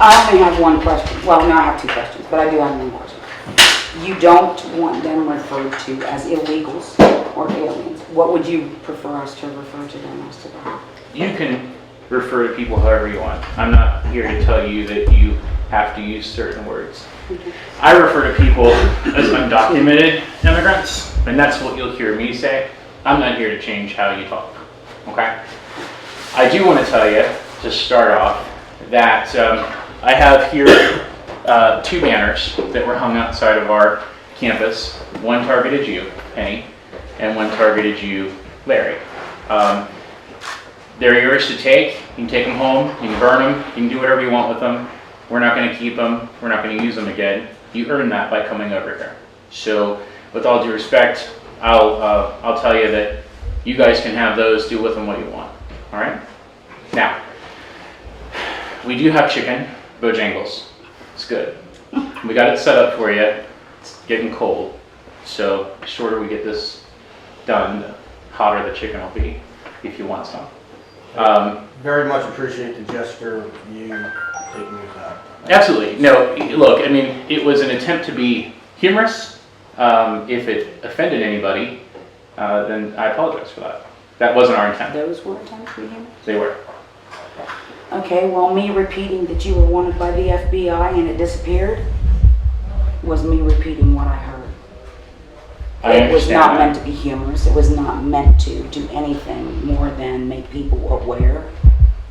I only have one question. Well, no, I have two questions, but I do have one question. You don't want them referred to as illegals or aliens. What would you prefer us to refer to them as today? You can refer to people however you want. I'm not here to tell you that you have to use certain words. I refer to people as undocumented immigrants, and that's what you'll hear me say. I'm not here to change how you talk, okay? I do want to tell you, to start off, that I have here 2 banners that were hung outside of our campus. One targeted you, Penny, and one targeted you, Larry. They're yours to take. You can take them home, you can burn them, you can do whatever you want with them. We're not going to keep them, we're not going to use them again. You earned that by coming over here. So with all due respect, I'll tell you that you guys can have those, do with them what you want, all right? Now, we do have chicken, Bojangles. It's good. We got it set up for you. It's getting cold, so the shorter we get this done, the hotter the chicken will be, if you want some. Very much appreciate the gesture of you taking me back. Absolutely. No, look, I mean, it was an attempt to be humorous. If it offended anybody, then I apologize for that. That wasn't our intent. Those were attempts to be humorous? They were. Okay, well, me repeating that you were wanted by the FBI and it disappeared was me repeating what I heard. It was not meant to be humorous. It was not meant to do anything more than make people aware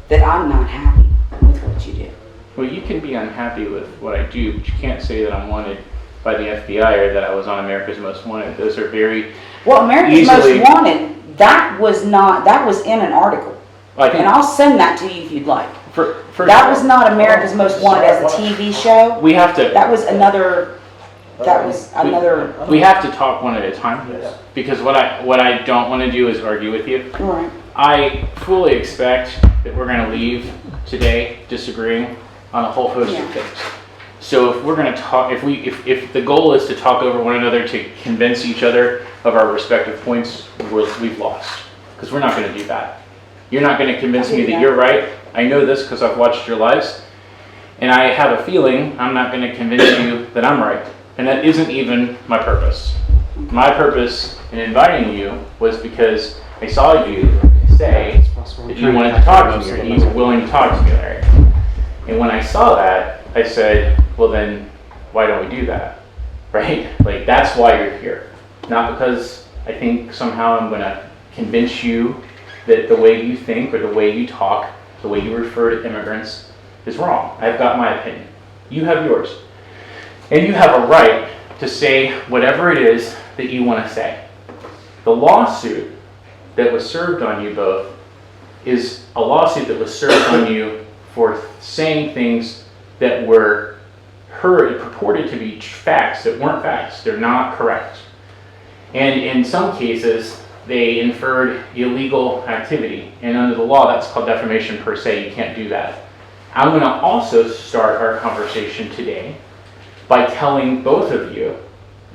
that I'm not happy with what you do. Well, you can be unhappy with what I do, but you can't say that I'm wanted by the FBI or that I was on America's Most Wanted. Those are very Well, America's easily... Most Wanted, that was in an article. And I'll send that to you if you'd like. That was not America's Most Wanted as a TV show. We have to... That was another... We have to talk one at a time, because what I don't want to do is argue with you. Right. I fully expect that we're going to leave today disagreeing on a whole host of things. So if we're going to talk, if the goal is to talk over one another to convince each other of our respective points, we've lost, because we're not going to do that. You're not going to convince me that you're right. I know this because I've watched your lives, and I have a feeling I'm not going to convince you that I'm right. And that isn't even my purpose. My purpose in inviting you was because I saw you say that you wanted to talk to me, or you were willing to talk to me, Larry. And when I saw that, I said, well then, why don't we do that? Right? Like, that's why you're here. Not because I think somehow I'm going to convince you that the way you think or the way you talk, the way you refer to immigrants is wrong. I've got my opinion. You have yours. And you have a right to say whatever it is that you want to say. The lawsuit that was served on you both is a lawsuit that was served on you for saying things that were purported to be facts that weren't facts. They're not correct. And in some cases, they inferred illegal activity. And under the law, that's called defamation per se. You can't do that. I'm going to also start our conversation today by telling both of you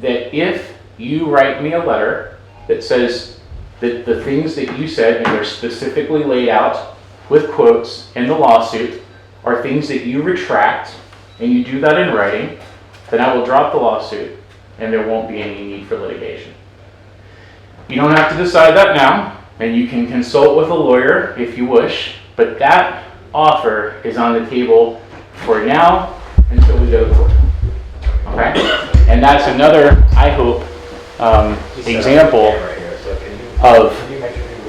that if you write me a letter that says that the things that you said, and they're specifically laid out with quotes in the lawsuit, are things that you retract, and you do that in writing, then I will drop the lawsuit and there won't be any need for litigation. You don't have to decide that now, and you can consult with a lawyer if you wish, but that offer is on the table for now until we go to court. Okay? And that's another, I hope, example of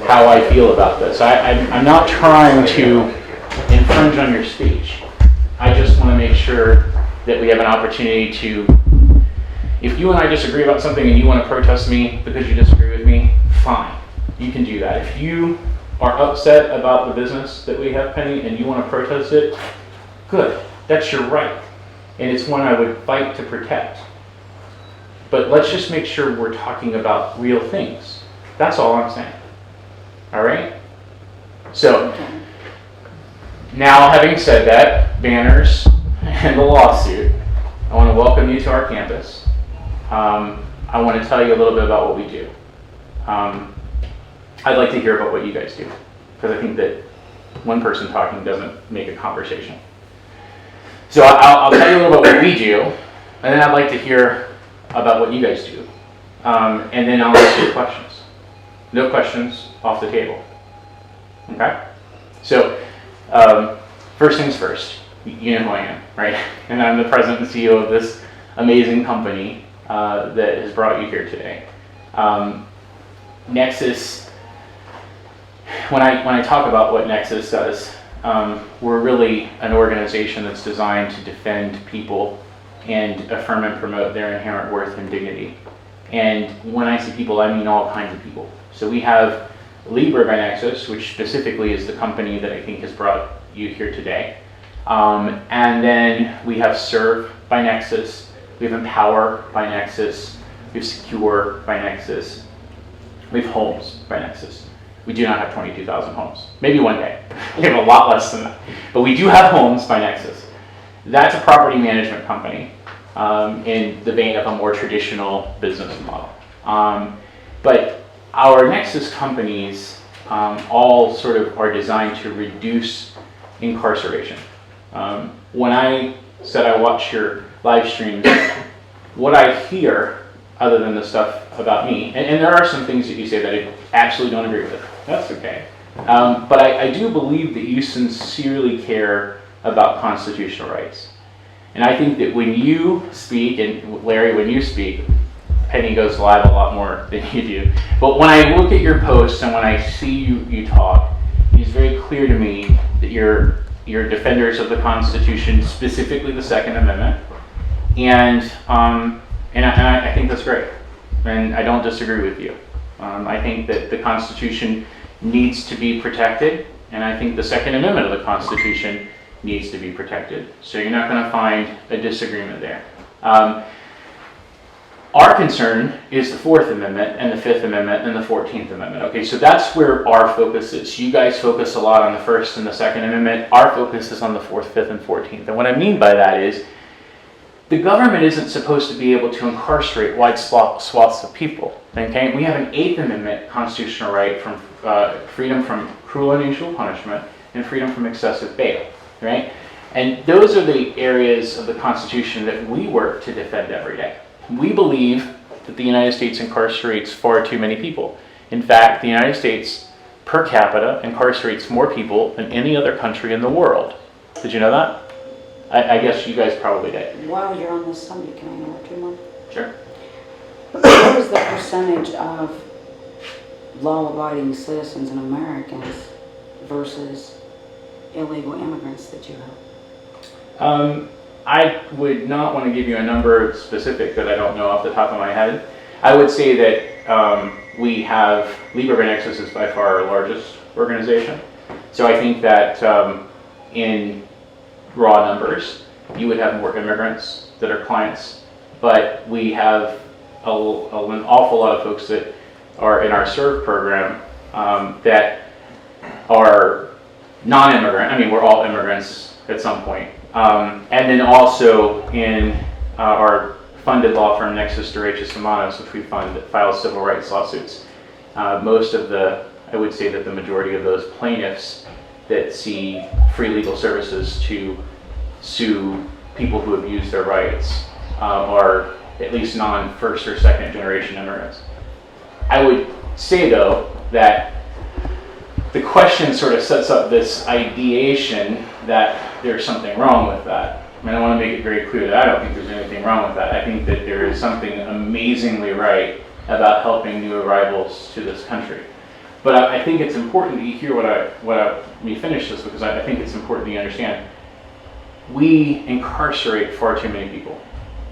how I feel about this. I'm not trying to infringe on your speech. I just want to make sure that we have an opportunity to, if you and I disagree about something and you want to protest me because you disagree with me, fine. You can do that. If you are upset about the business that we have, Penny, and you want to protest it, good. That's your right. And it's one I would fight to protect. But let's just make sure we're talking about real things. That's all I'm saying. All right? So, now having said that, banners and the lawsuit, I want to welcome you to our campus. I want to tell you a little bit about what we do. I'd like to hear about what you guys do, because I think that one person talking doesn't make a conversation. So I'll tell you a little bit what we do, and then I'd like to hear about what you guys do. And then I'll answer your questions. No questions off the table. Okay? So, first things first. You know who I am, right? And I'm the president and CEO of this amazing company that has brought you here today. Nexus, when I talk about what Nexus does, we're really an organization that's designed to defend people and affirm and promote their inherent worth and dignity. And when I say people, I mean all kinds of people. So we have Libre by Nexus, which specifically is the company that I think has brought you here today. And then we have Serve by Nexus, we have Empower by Nexus, we have Secure by Nexus, we have Homes by Nexus. We do not have 22,000 homes. Maybe one day. We have a lot less than that. But we do have Homes by Nexus. That's a property management company in the vein of a more traditional business model. But our Nexus companies all sort of are designed to reduce incarceration. When I said I watch your live streams, what I hear, other than the stuff about me, and there are some things that you say that I absolutely don't agree with. That's okay. But I do believe that you sincerely care about constitutional rights. And I think that when you speak, and Larry, when you speak, Penny goes live a lot more than you do. But when I look at your posts and when I see you talk, it's very clear to me that you're defenders of the Constitution, specifically the Second Amendment. And I think that's great. And I don't disagree with you. I think that the Constitution needs to be protected, and I think the Second Amendment of the Constitution needs to be protected. So you're not going to find a disagreement there. Our concern is the Fourth Amendment and the Fifth Amendment and the 14th Amendment. Okay, so that's where our focus is. You guys focus a lot on the First and the Second Amendment. Our focus is on the Fourth, Fifth, and 14th. And what I mean by that is the government isn't supposed to be able to incarcerate wide swaths of people. Okay, we have an Eighth Amendment constitutional right from freedom from cruel and unusual punishment and freedom from excessive bail. Right, and those are the areas of the Constitution that we work to defend every day. We believe that the United States incarcerates far too many people. In fact, the United States per capita incarcerates more people than any other country in the world. Did you know that? I guess you guys probably did. While you're on this subject, can I interrupt you one? Sure. What is the percentage of law-abiding citizens and Americans versus illegal immigrants that you have? I would not want to give you a number specific that I don't know off the top of my head. I would say that we have Libre Nexus is by far our largest organization. So I think that in raw numbers, you would have more immigrants that are clients, but we have an awful lot of folks that are in our Serve program that are non-immigrant. I mean, we're all immigrants at some point. And then also in our funded law firm, Nexus Humanos, which we fund, that files civil rights lawsuits. I would say that the majority of those plaintiffs that see free legal services to sue people who abuse their rights are at least non-first or second generation immigrants. I would say, though, that the question sort of sets up this ideation that there's something wrong with that. I mean, I want to make it very clear that I don't think there's anything wrong with that. I think that there is something amazingly right about helping new arrivals to this country. But I think it's important that you hear let me finish this, because I think it's important that you understand. We incarcerate far too many people,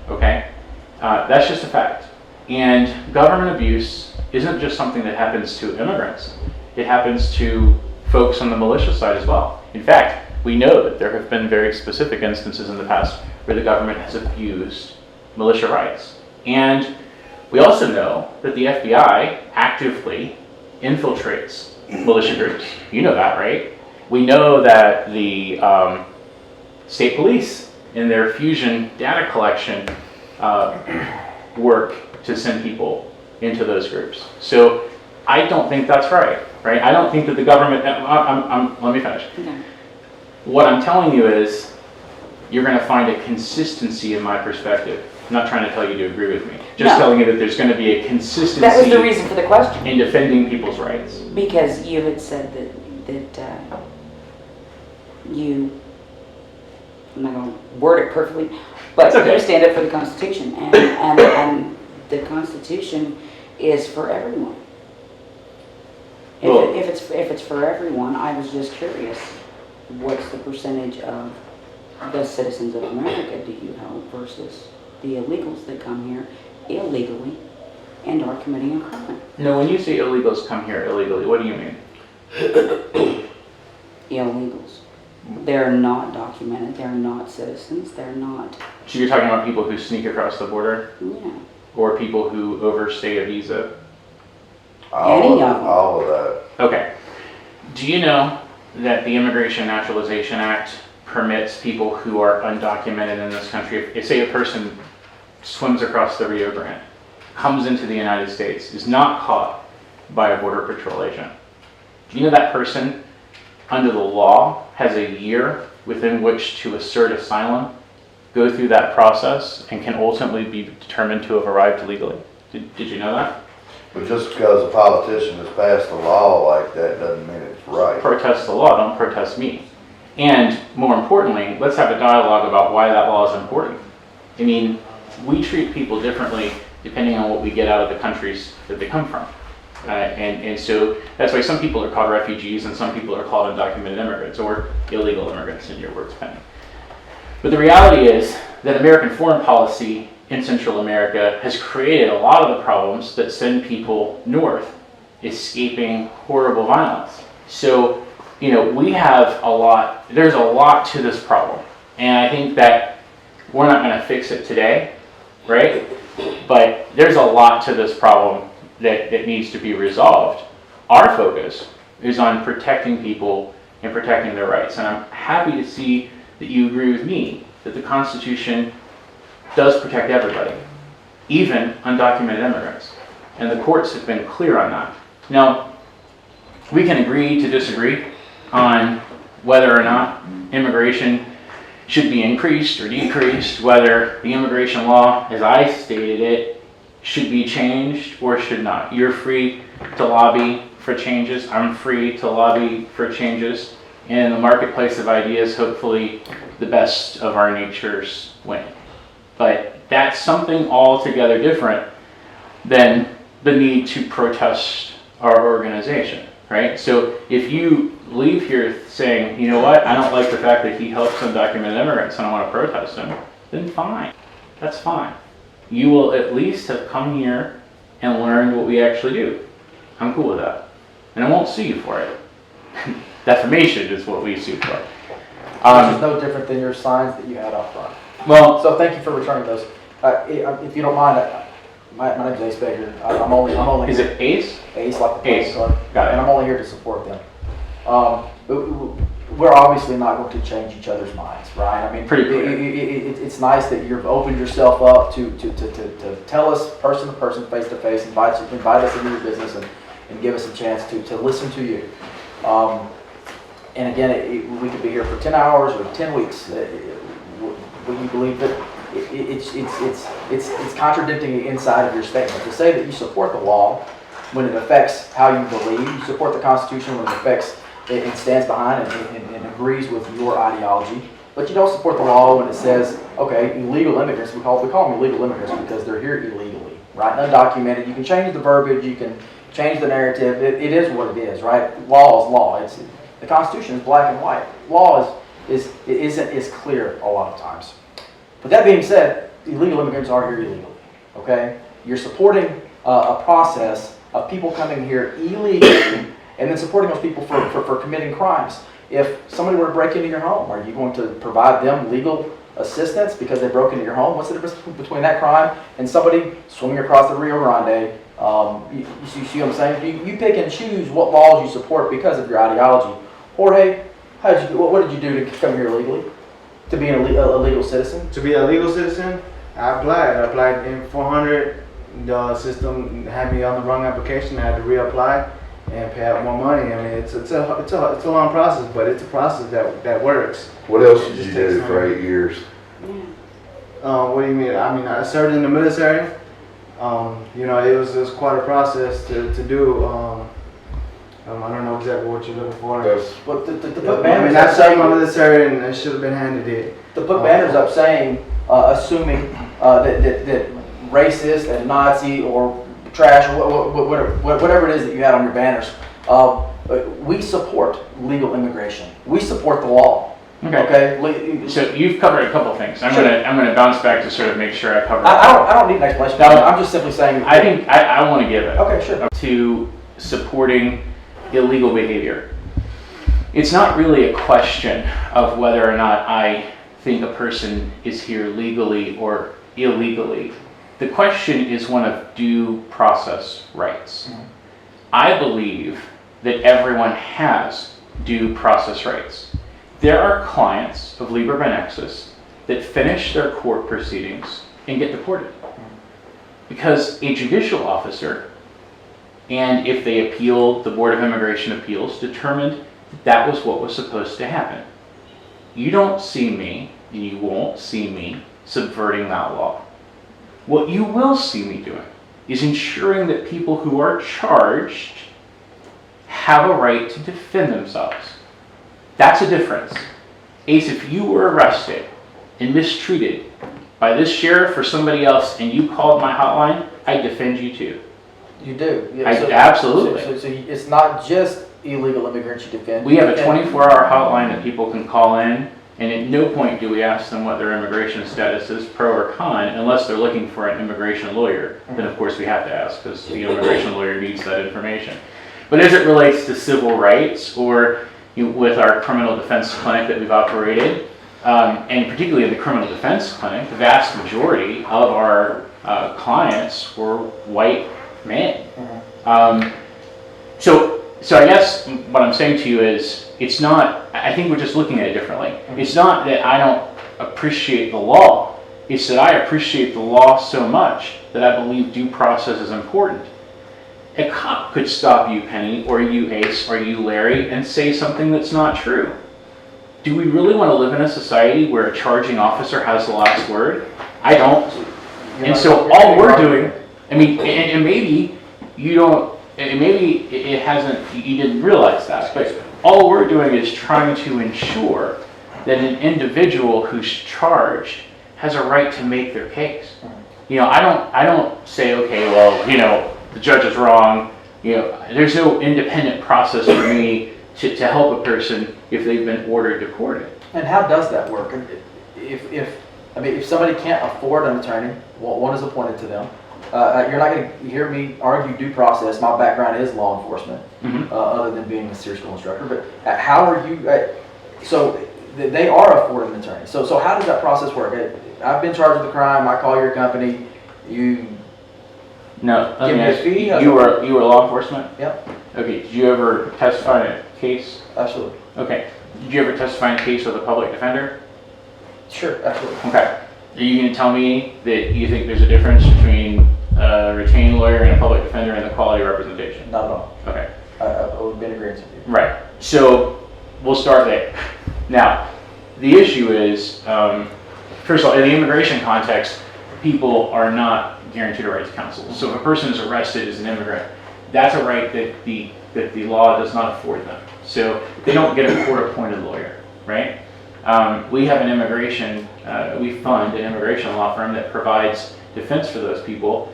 okay? That's just a fact. And government abuse isn't just something that happens to immigrants. It happens to folks on the militia side as well. In fact, we know that there have been very specific instances in the past where the government has abused militia rights. And we also know that the FBI actively infiltrates militia groups. You know that, right? We know that the state police, in their fusion data collection, work to send people into those groups. So I don't think that's right? I don't think that the government, let me finish. Okay. What I'm telling you is you're going to find a consistency in my perspective. I'm not trying to tell you to agree with me. Just No. telling you that there's going to be a consistency That was the reason for the question. in defending people's rights. Because you had said that you, I'm not going to word it perfectly, but It's okay. you stand up for the Constitution, and the Constitution is for everyone. Well- If it's for everyone, I was just curious, what's the percentage of the citizens of America do you help versus the illegals that come here illegally and are committing a crime? No, when you say illegals come here illegally, what do you mean? Illegals. They're not documented, they're not citizens, they're not, So you're talking about people who sneak across the border, yeah. or people who overstay a visa? Any of them. All of that. Okay. Do you know that the Immigration and Naturalization Act permits people who are undocumented in this country, if say a person swims across the Rio Grande, comes into the United States, is not caught by a Border Patrol agent, do you know that person, under the law, has a year within which to assert asylum, go through that process, and can ultimately be determined to have arrived illegally? Did you know that? But just because a politician has passed a law like that doesn't mean it's right. Protest the law, don't protest me. And more importantly, let's have a dialogue about why that law is important. I mean, we treat people differently depending on what we get out of the countries that they come from. And so that's why some people are called refugees and some people are called undocumented immigrants, or illegal immigrants in your words, Penny. But the reality is that American foreign policy in Central America has created a lot of the problems that send people north, escaping horrible violence. So, you know, we have there's a lot to this problem. And I think that we're not going to fix it today, right? But there's a lot to this problem that needs to be resolved. Our focus is on protecting people and protecting their rights. And I'm happy to see that you agree with me that the Constitution does protect everybody, even undocumented immigrants. And the courts have been clear on that. Now, we can agree to disagree on whether or not immigration should be increased or decreased, whether the immigration law, as I stated it, should be changed or should not. You're free to lobby for changes. I'm free to lobby for changes. And in the marketplace of ideas, hopefully the best of our natures win. But that's something altogether different than the need to protest our organization, right? So if you leave here saying, you know what, I don't like the fact that he helps undocumented immigrants and I want to protest him, then fine. That's fine. You will at least have come here and learned what we actually do. I'm cool with that. And I won't sue you for it. Defamation is what we sue for. Which is no different than your signs that you had up front. Well, So thank you for returning those. If you don't mind, my name's Ace Baker. I'm only is it Ace? Ace like the Ace. playing card, Got and it. I'm only here to support them. We're obviously not going to change each other's minds, right? I mean, Pretty clear. it's nice that you've opened yourself up to tell us person to person, face to face, invite us into your business and give us a chance to listen to you. And again, we could be here for 10 hours or 10 weeks. Would you believe that it's contradicting the inside of your statement to say that you support the law when it affects how you believe, you support the Constitution when it affects and stands behind and agrees with your ideology, but you don't support the law when it says, okay, illegal immigrants, we call them illegal immigrants because they're here illegally, right? Undocumented. You can change the verbiage, you can change the narrative. It is what it is, right? Law is law. The Constitution is black and white. Law is clear a lot of times. But that being said, illegal immigrants are here illegally, okay? You're supporting a process of people coming here illegally and then supporting those people for committing crimes. If somebody were to break into your home, are you going to provide them legal assistance because they broke into your home? What's the difference between that crime and somebody swimming across the Rio Grande? You see what I'm saying? You pick and choose what laws you support because of your ideology. Jorge, what did you do to come here illegally? To be a legal citizen? To be a legal citizen, I applied in 400. The system had me on the wrong application. I had to reapply, and pay out more money. I mean, it's a long process, but it's a process that works. What else It did just you takes do time. for 8 years? What do you mean? I mean, I served in the military. You know, it was quite a process to do. I don't know exactly what you're looking for. But to put I banners mean, I up served my saying, military, and it should have been handed it. to put banners up saying, assuming that racist and Nazi or trash or whatever it is that you had on your banners, we support legal immigration. We support the law. Okay. So you've covered a couple of things. I'm Sure. gonna bounce back to sort of make sure I cover. I don't need an explanation. No. I'm just simply saying. I think I want to give it Okay, sure. to supporting illegal behavior. It's not really a question of whether or not I think a person is here legally or illegally. The question is one of due process rights. I believe that everyone has due process rights. There are clients of Libre by Nexus that finish their court proceedings and get deported because a judicial officer, and if they appealed, the Board of Immigration Appeals determined that was what was supposed to happen. You don't see me, and you won't see me subverting that law. What you will see me doing is ensuring that people who are charged have a right to defend themselves. That's a difference. Ace, if you were arrested and mistreated by this sheriff or somebody else and you called my hotline, I'd defend you too. You do. Yeah, Absolutely. So it's not just illegal immigrants you defend. We have a 24-hour hotline that people can call in, and at no point do we ask them what their immigration status is, pro or con, unless they're looking for an immigration lawyer. Then of course we have to ask because the immigration lawyer needs that information. But as it relates to civil rights, or with our criminal defense clinic that we've operated, and particularly in the criminal defense clinic, the vast majority of our clients were white men. So I guess what I'm saying to you is, it's not, I think we're just looking at it differently. It's not that I don't appreciate the law, it's that I appreciate the law so much that I believe due process is important. A cop could stop you, Penny, or you, Ace, or you, Larry, and say something that's not true. Do we really want to live in a society where a charging officer has the last word? I don't. And so all we're doing, I mean, and maybe you don't, and maybe it hasn't, you didn't realize that, but all we're doing is trying to ensure that an individual who's charged has a right to make their case. You know, I don't say, okay, well, you know, the judge is wrong. You know, there's no independent process for me to help a person if they've been ordered deported. And how does that work? If somebody can't afford an attorney, well, one is appointed to them. You're not going to hear me argue due process. My background is law enforcement, other than being a SEER school instructor. But how are you? So they are afforded an attorney. So how does that process work? I've been charged with a crime. I call your company. You. No, let Give me me a ask fee? you were law enforcement? Yep. Okay, did you ever testify in a case? Absolutely. Okay, did you ever testify in a case with a public defender? Sure. Absolutely. Okay, are you going to tell me that you think there's a difference between a retained lawyer and a public defender in the quality of representation? Not at all. Okay. I would be in agreement with you. Right, so we'll start there. Now, the issue is, first of all, in the immigration context, people are not guaranteed a right to counsel. So if a person is arrested as an immigrant, that's a right that the law does not afford them. So they don't get a court-appointed lawyer, right? We have an immigration, we fund an immigration law firm that provides defense for those people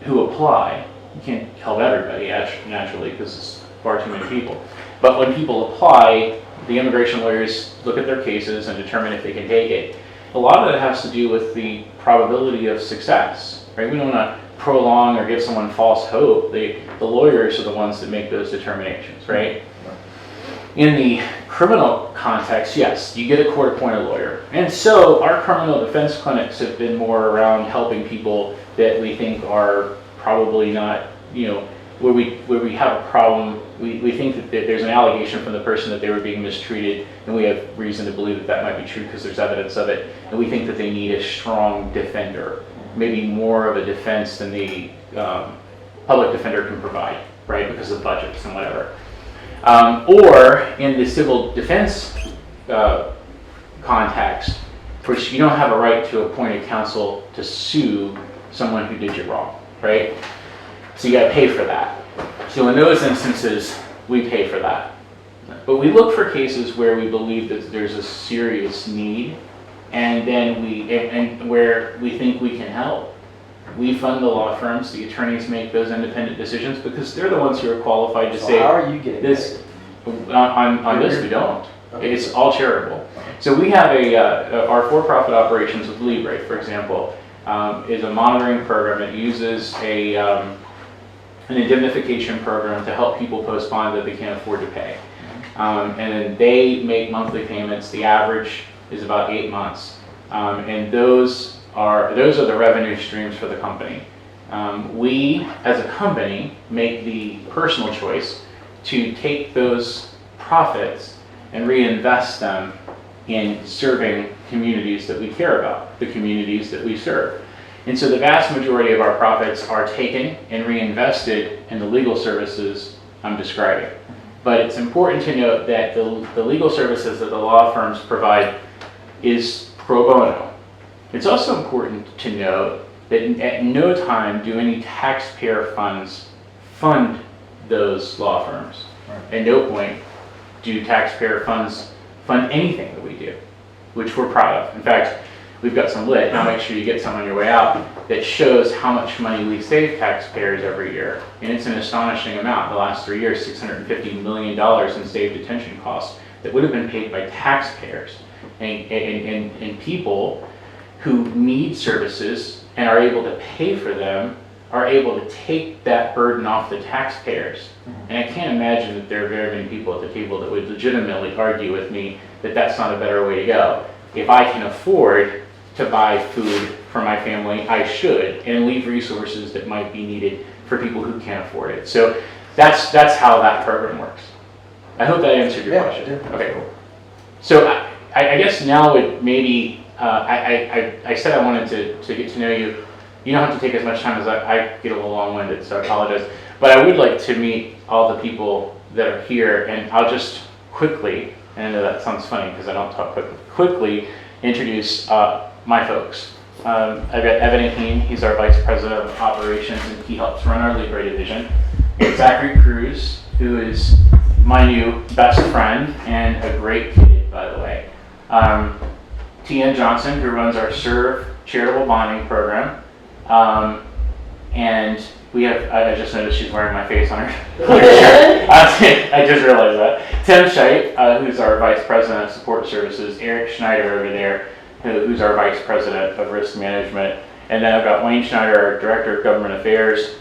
who apply. You can't help everybody, naturally, because it's far too many people. But when people apply, the immigration lawyers look at their cases and determine if they can take it. A lot of it has to do with the probability of success, right? We don't want to prolong or give someone false hope. The lawyers are the ones that make those determinations, right? In the criminal context, yes, you get a court-appointed lawyer. And so our criminal defense clinics have been more around helping people that we think are probably not, you know, where we have a problem, we think that there's an allegation from the person that they were being mistreated, and we have reason to believe that that might be true because there's evidence of it, and we think that they need a strong defender, maybe more of a defense than the public defender can provide. right, because of budgets and whatever. Or in the civil defense context, which you don't have a right to appoint a counsel to sue someone who did you wrong, right? So you got to pay for that. So in those instances, we pay for that. But we look for cases where we believe that there's a serious need, and then and where we think we can help. We fund the law firms. The attorneys make those independent decisions because they're the ones who are qualified to So say how are you getting this. paid? On this, we don't. Okay. It's all charitable. So we have our for-profit operations with Libre, for example, is a monitoring program that uses an indemnification program to help people post bond that they can't afford to pay. And then they make monthly payments. The average is about 8 months. And those are the revenue streams for the company. We, as a company, make the personal choice to take those profits and reinvest them in serving communities that we care about, the communities that we serve. And so the vast majority of our profits are taken and reinvested in the legal services I'm describing. But it's important to note that the legal services that the law firms provide is pro bono. It's also important to note that at no time do any taxpayer funds fund those law firms. Right. At no point do taxpayer funds fund anything that we do, which we're proud of. In fact, we've got some lit, and I'll make sure you get some on your way out, that shows how much money we save taxpayers every year. And it's an astonishing amount. The last 3 years, $650 million in saved detention costs that would have been paid by taxpayers. And people who need services and are able to pay for them are able to take that burden off the taxpayers. And I can't imagine that there are very many people at the table that would legitimately argue with me that that's not a better way to go. If I can afford to buy food for my family, I should, and leave resources that might be needed for people who can't afford it. So that's how that program works. I hope that answered your question. Yeah. Okay, cool. So I guess now it maybe, I said I wanted to get to know you. You don't have to take as much time as I get a little long-winded, so I apologize. But I would like to meet all the people that are here, and I'll just quickly, and I know that sounds funny because I don't talk quickly introduce my folks. I've got Evan Aheen, he's our Vice President of Operations, and he helps run our Libre division. Zachary Cruz, who is my new best friend, and a great kid, by the way. T.N. Johnson, who runs our SERVE charitable bonding program. And we have, I just noticed she's wearing my face on her shirt. I just realized that. Tim Scheidt, who's our Vice President of Support Services. Eric Schneider over there, who's our Vice President of Risk Management. And then I've got Wayne Schneider, our Director of Government Affairs,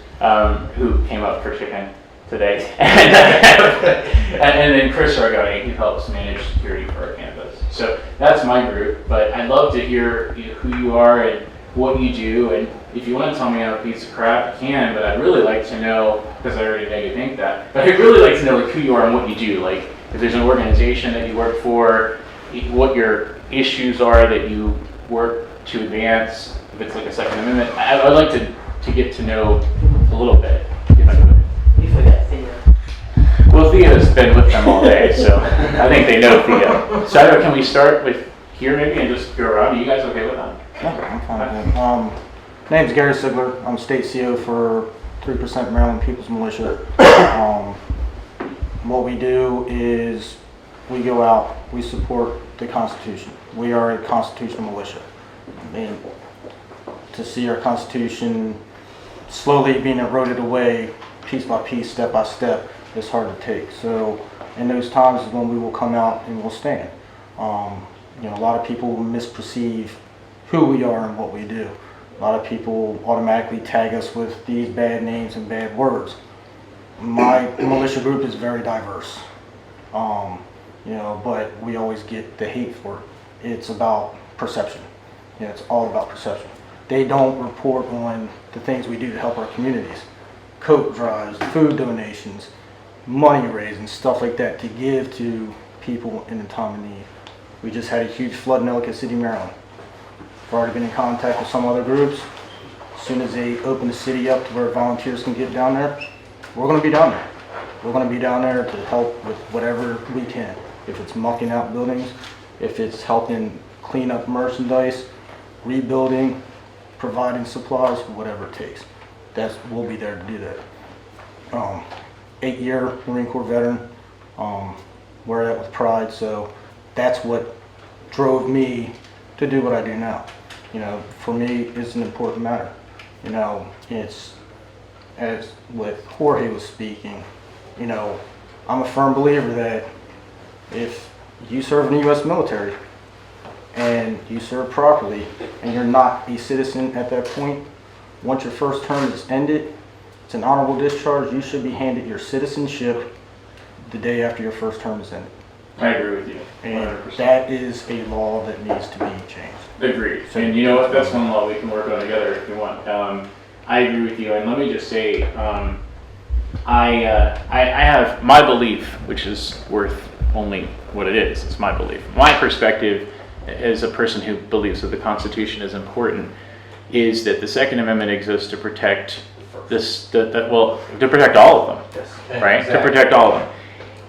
who came up for chicken today. And then Chris Argoni, who helps manage security for our campus. So that's my group, but I'd love to hear who you are and what you do, and if you want to tell me I'm a piece of crap, you can, but I'd really like to know, because I already know you think that, but I'd really like to know who you are and what you do, like if there's an organization that you work for, what your issues are that you work to advance, if it's like a Second Amendment. I'd like to get to know a little bit, if I could. You forgot Theo. Well, Theo's been with them all day, so I think they know Theo. So can we start with here maybe and just go around? Are you guys okay with that? Yeah, I'm fine with that. Name's Gary Sigler. I'm state CO for 3% Maryland People's Militia. What we do is we go out, we support the Constitution. We are a constitutional militia. And to see our Constitution slowly being eroded away, piece by piece, step by step, is hard to take. So in those times is when we will come out and we'll stand. A lot of people misperceive who we are and what we do. A lot of people automatically tag us with these bad names and bad words. My militia group is very diverse, but we always get the hate for it. It's about perception. It's all about perception. They don't report on the things we do to help our communities. Coat drives, food donations, money raising, stuff like that to give to people in a time of need. We just had a huge flood in Ellicott City, Maryland. We've already been in contact with some other groups. As soon as they open the city up to where volunteers can get down there, we're going to be down there. We're going to be down there to help with whatever we can. If it's mucking out buildings, if it's helping clean up merchandise, rebuilding, providing supplies, whatever it takes. We'll be there to do that. 8-year Marine Corps veteran, wear that with pride. So that's what drove me to do what I do now. You know, for me, it's an important matter. You know, it's, as what Jorge was speaking, you know, I'm a firm believer that if you serve in the U.S. military and you serve properly and you're not a citizen at that point, once your first term is ended, it's an honorable discharge, you should be handed your citizenship the day after your first term is ended. I agree with you. 100%. And that is a law that needs to be changed. Agreed. And you know what? That's one law we can work on together if you want. I agree with you. And let me just say, I have my belief, which is worth only what it is. It's my belief. My perspective, as a person who believes that the Constitution is important, is that the Second Amendment exists to protect to protect all of them, Yes. right? Exactly. To protect all of them.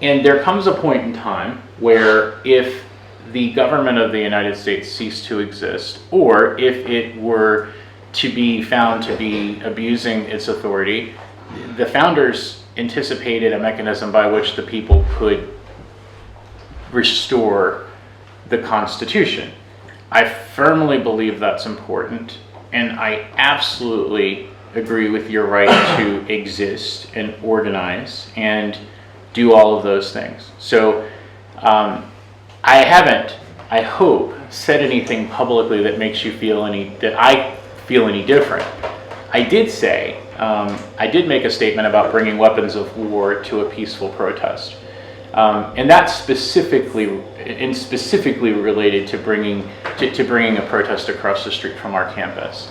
And there comes a point in time where if the government of the United States ceased to exist, or if it were to be found to be abusing its authority, the founders anticipated a mechanism by which the people could restore the Constitution. I firmly believe that's important, and I absolutely agree with your right to exist and organize and do all of those things. So I haven't, I hope, said anything publicly that makes you feel that I feel any different. I did say, I did make a statement about bringing weapons of war to a peaceful protest. And that's specifically related to bringing a protest across the street from our campus.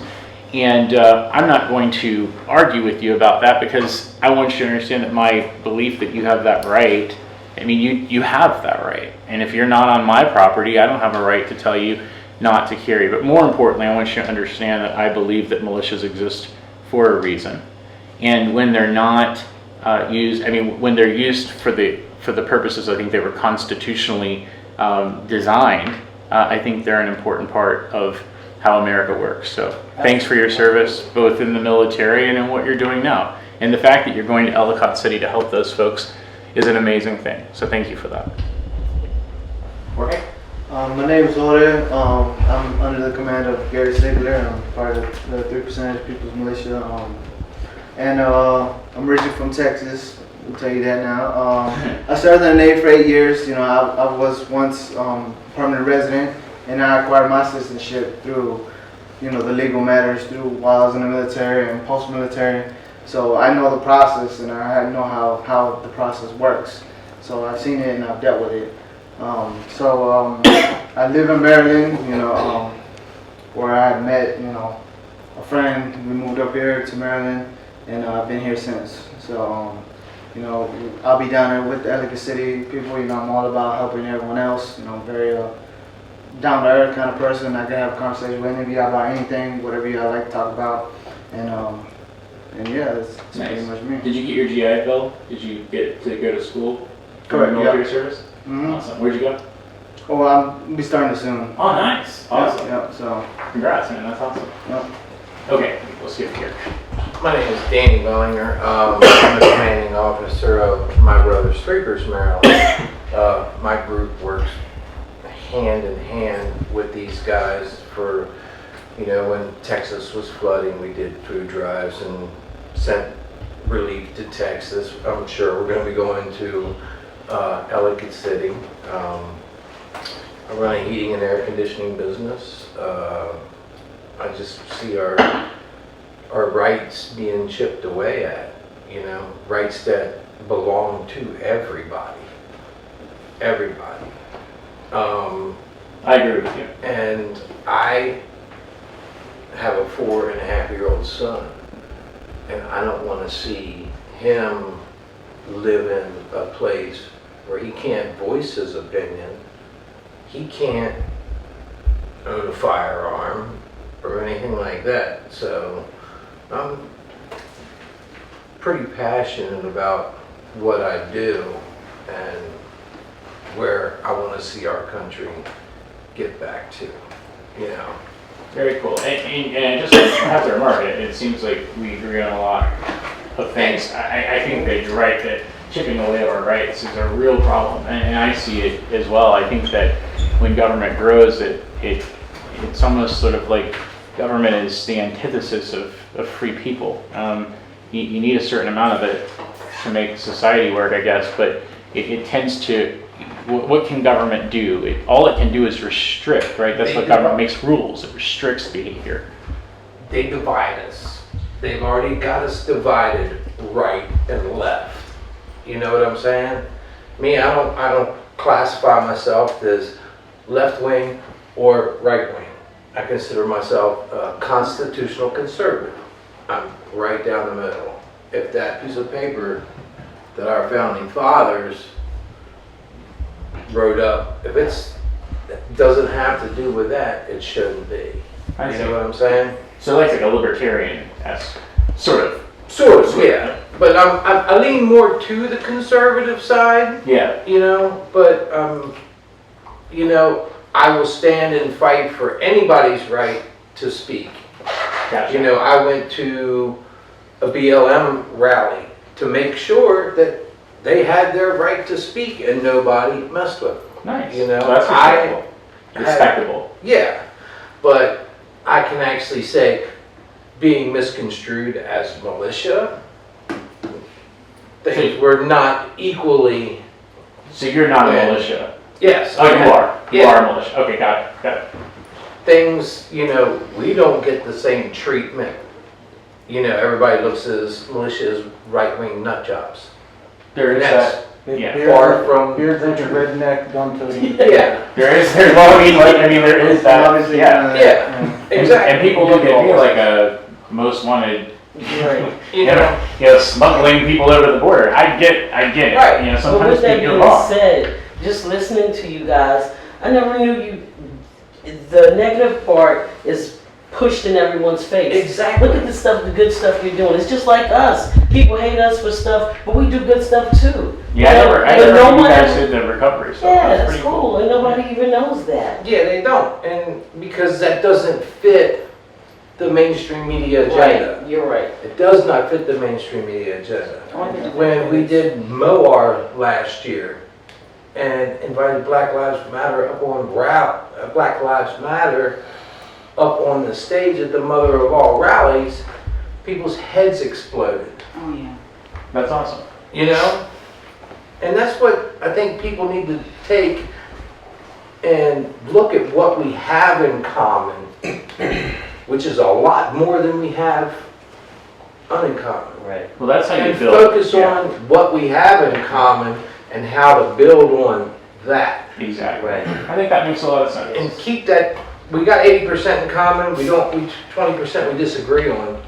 And I'm not going to argue with you about that, because I want you to understand that my belief that you have that right, I mean, you have that right. And if you're not on my property, I don't have a right to tell you not to carry. But more importantly, I want you to understand that I believe that militias exist for a reason. And when they're not used, I mean, when they're used for the purposes I think they were constitutionally designed, I think they're an important part of how America works. So thanks for your service, both in the military and in what you're doing now. And the fact that you're going to Ellicott City to help those folks is an amazing thing. So thank you for that. Jorge? My name is Jorge. I'm under the command of Gary Ziegler. I'm part of the 3% People's Militia. And I'm originally from Texas. I'll tell you that now. I served in the Navy for 8 years. You know, I was once permanent resident, and I acquired my citizenship through, you know, the legal matters while I was in the military and post-military. So I know the process, and I know how the process works. So I've seen it and I've dealt with it. I live in Maryland, you know, where I had met, you know, a friend. We moved up here to Maryland, and I've been here since. So, you know, I'll be down there with the Ellicott City people. You know, I'm all about helping everyone else. You know, very down to earth kind of person. I can have a conversation with any of you about anything, whatever you like to talk about, and yeah, that's Nice. pretty much me. Did you get your GI Bill? Did you get to go to school? Correct, Military yeah. service? Mm-hmm. Awesome. Where'd you go? Oh, I'll be starting soon. Oh, nice. Awesome. Yeah, so, Congrats, man. That's awesome. yeah. Okay, we'll skip here. My name is Danny Wellinger. I'm the commanding officer of my brother's 3% Maryland. My group works hand in hand with these guys for, you know, when Texas was flooding, we did food drives and sent relief to Texas. I'm sure we're going to be going to Ellicott City. I run a heating and air conditioning business. I just see our rights being chipped away at, you know, rights that belong to everybody. Everybody. I agree with you. And I have a 4.5-year-old son, and I don't want to see him live in a place where he can't voice his opinion. He can't own a firearm or anything like that. So I'm pretty passionate passionate about what I do and where I want to see our country get back to, you know. Very cool. And just have to remark, it seems like we agree on a lot of things. I think that you're right, that chipping away at our rights is a real problem. And I see it as well. I think that when government grows, it's almost sort of like government is the antithesis of free people. You need a certain amount of it to make society work, I guess, but it tends to, what can government do? All it can do is restrict, right? That's what government makes rules. It restricts behavior. They divide us. They've already got us divided right and left. You know what I'm saying? Me, I don't classify myself as left wing or right wing. I consider myself a constitutional conservative. I'm right down the middle. If that piece of paper that our founding fathers wrote up, if it doesn't have to do with that, it shouldn't be. I You see. know what I'm saying? So like a libertarian-esque, sort of. Sort of, yeah. But I lean more to the conservative side, Yeah. you know, but, you know, I will stand and fight for anybody's right to speak. Gotcha. You know, I went to a BLM rally to make sure that they had their right to speak and nobody messed with them. Nice. You know, Well, that's respectable. Respectable. Yeah, but I can actually say being misconstrued as militia, things were not equally, So you're not a Yeah. militia. yes. Oh, you are. You Yeah. are a militia. Okay, got it. Got it. Things, you know, we don't get the same treatment. You know, everybody looks at militia as right-wing nut jobs. There is That's- that. Yeah. Far from Beard the rich truth. redneck, gun toting. Yeah, There's, well, I mean, there is that. Obviously, Yeah. yeah, And, exactly. and people look at me like a most wanted, Right. You know, smuggling people over the border. I get it. Right. You know, But sometimes with that you're being wrong. said, just listening to you guys, I never knew you, the negative part is pushed in everyone's face. exactly. Look at the stuff, the good stuff you're doing. It's just like us. People hate us for stuff, but we do good stuff too. Yeah, I never But knew no you one guys ever- did the recovery stuff. Yeah, That's that's pretty cool, and nobody even knows that. Yeah, they don't, and because that doesn't fit the mainstream media agenda. Right, you're right. It does not fit the mainstream media agenda. When we did MOAR last year and invited Black Lives Matter up on Black Lives Matter up on the stage at the mother of all rallies, people's heads exploded. Oh, yeah. That's awesome. You know? And that's what I think people need to take and look at what we have in common, which is a lot more than we have uncommon. Right. Well, that's how you And build. focus Yeah, on what we have in common and how to build on that. exactly. Right. I think that makes a lot of And sense. keep that, we got 80% in common, we 20% we disagree on.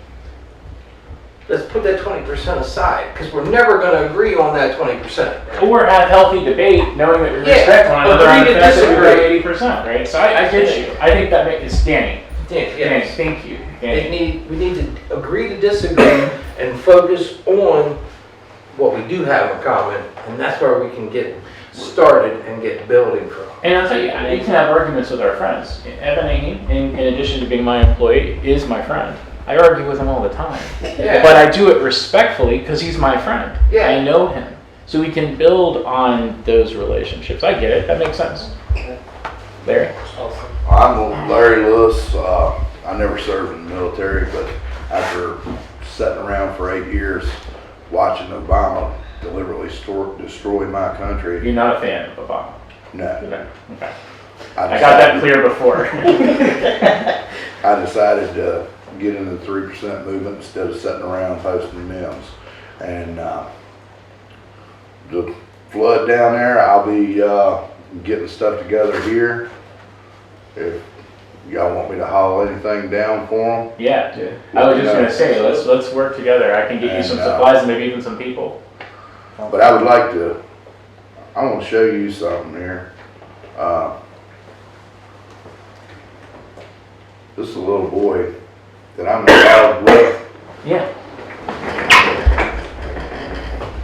Let's put that 20% aside, because we're never gonna agree on that 20%. Or have healthy debate, knowing that we Yeah, respect one another on agree the to fact that we disagree. agree 80%, right? So I get you. I think that makes Danny. Yeah, Danny, yes. thank you. Danny. We need to agree to disagree and focus on what we do have in common, and that's where we can get started and get building from. And I'll tell you, we can have arguments with our friends. Evan Aheen, in addition to being my employee, is my friend. I argue with him all the time. Yeah. But I do it respectfully because he's my friend. Yeah. I know him. So we can build on those relationships. I get it. That makes sense. Larry? I'm Larry Lewis. I never served in the military, but after sitting around for 8 years, watching Obama deliberately destroy my country, You're not a fan of Obama? no. Okay. Okay. I I got that decided- clear before. I decided to get into the 3% movement instead of sitting around posting memes. And the flood down there, I'll be getting stuff together here. If y'all want me to haul anything down for them, Yeah. I was just gonna say, let's work together. I can get you And, some supplies and maybe even some people. but I would like to, I want to show you something here. This is a little boy that I'm involved with. Yeah.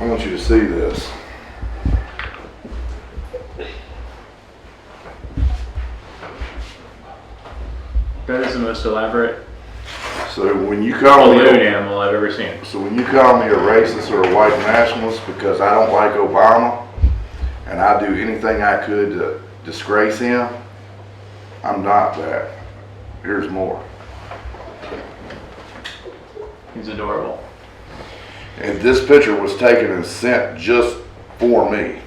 I want you to see this. That is the most elaborate So when you call me, balloon animal I've ever seen. so when you call me a racist or a white nationalist because I don't like Obama, and I do anything I could to disgrace him, I'm not that. Here's more. He's adorable. If this picture was taken and sent just for me,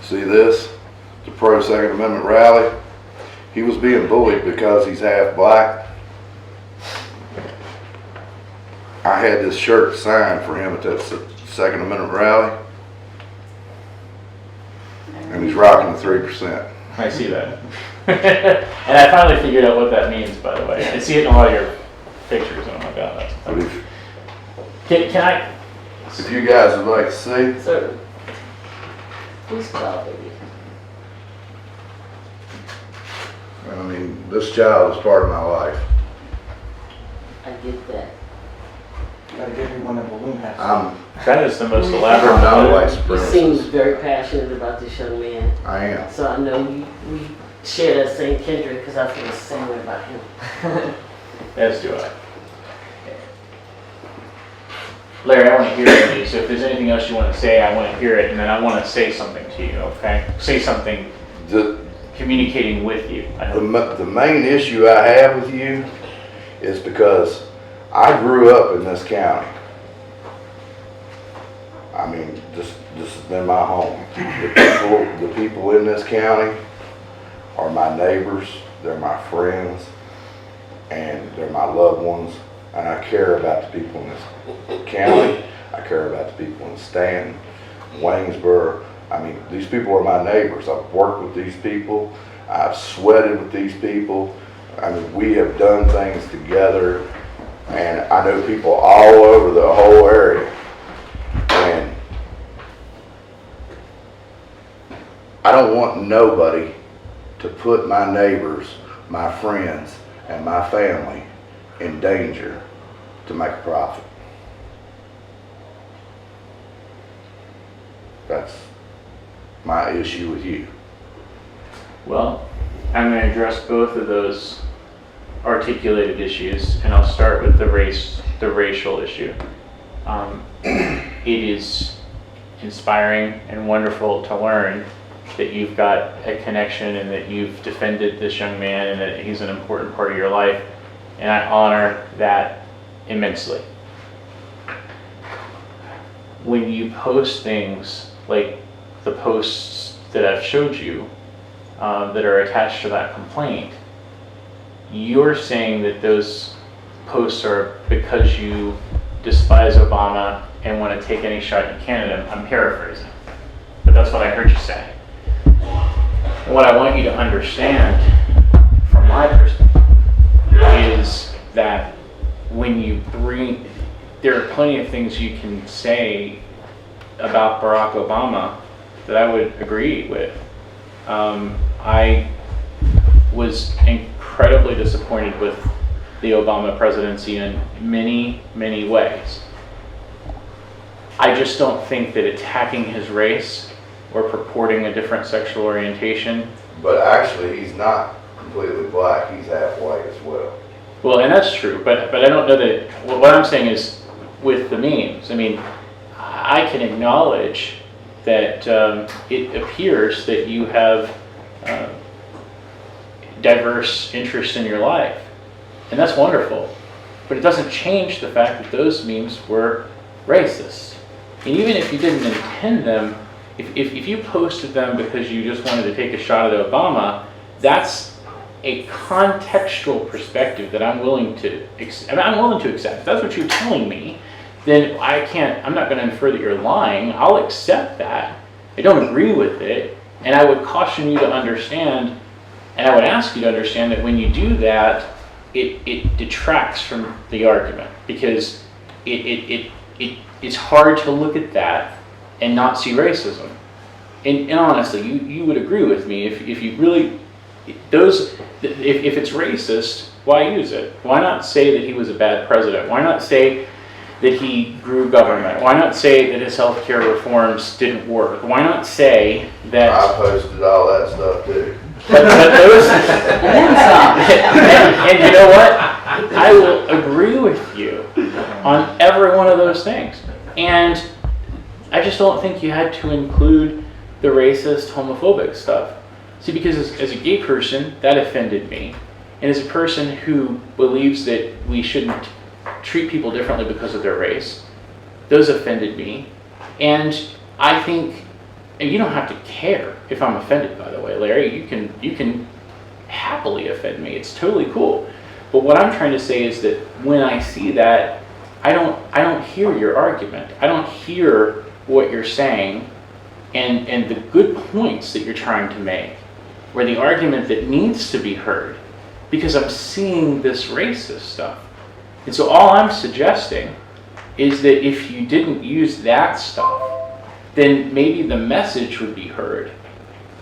see this? The pro Second Amendment rally. He was being bullied because he's half black. I had this shirt signed for him at that Second Amendment rally, and he's rocking the 3%. I see that. And I finally figured out what that means, by the way. I see it in a lot of your pictures. Oh my God. But Can I? if you guys would like to see, Sir, who's called baby? I mean, this child is part of my life. I get that. Gotta give you one that balloon has. That is the most I'm elaborate not a balloon. white You seem supremacist. very passionate about this young man. I am. So I know we share that same kindred because I feel the same way about him. As do I. Larry, I want to hear from you. So if there's anything else you want to say, I want to hear it, and then I want to say something to you. Okay? Say something. Communicating with you. I hope. The main issue I have with you is because I grew up in this county. I mean, this has been my home. The people in this county are my neighbors, they're my friends, and they're my loved ones. And I care about the people in this county. I care about the people in Stanton, Waynesboro. I mean, these people are my neighbors. I've worked with these people. I've sweated with these people. I mean, we have done things together. And I know people all over the whole area. And I don't want nobody to put my neighbors, my friends, and my family in danger to make a profit. That's my issue with you. Well, I'm going to address both of those articulated issues, and I'll start with the racial issue. It is inspiring and wonderful to learn that you've got a connection and that you've defended this young man and that he's an important part of your life, and I honor that immensely. When you post things like the posts that I've showed you that are attached to that complaint, you're saying that those posts are because you despise Obama and want to take any shot at Canada. I'm paraphrasing, but that's what I heard you say. And what I want you to understand from my perspective is that when you bring, there are plenty of things you can say about Barack Obama that I would agree with. I was incredibly disappointed with the Obama presidency in many, many ways. I just don't think that attacking his race or purporting a different sexual orientation. But actually, he's not completely black. He's half white as well. Well, and that's true, but I don't know that, what I'm saying is with the memes, I mean, I can acknowledge that it appears that you have diverse interests in your life, and that's wonderful, but it doesn't change the fact that those memes were racist. And even if you didn't intend them, if you posted them because you just wanted to take a shot at Obama, that's a contextual perspective that I'm willing to accept. If that's what you're telling me, then I'm not going to infer that you're lying. I'll accept that. I don't agree with it, and I would caution you to understand, and I would ask you to understand that when you do that, it detracts from the argument, because it's hard to look at that and not see racism. And honestly, you would agree with me if you really if it's racist, why use it? Why not say that he was a bad president? Why not say that he grew government? Why not say that his healthcare reforms didn't work? Why not say that... I posted all that stuff too. But those, And and you know what? I will agree with you on every one of those things. And I just don't think you had to include the racist, homophobic stuff. See, because as a gay person, that offended me. And as a person who believes that we shouldn't treat people differently because of their race, those offended me. And I think, and you don't have to care if I'm offended, by the way, Larry. You can happily offend me. It's totally cool. But what I'm trying to say is that when I see that, I don't hear your argument. I don't hear what you're saying and the good points that you're trying to make, or the argument that needs to be heard, because I'm seeing this racist stuff. And so all I'm suggesting is that if you didn't use that stuff, then maybe the message would be heard.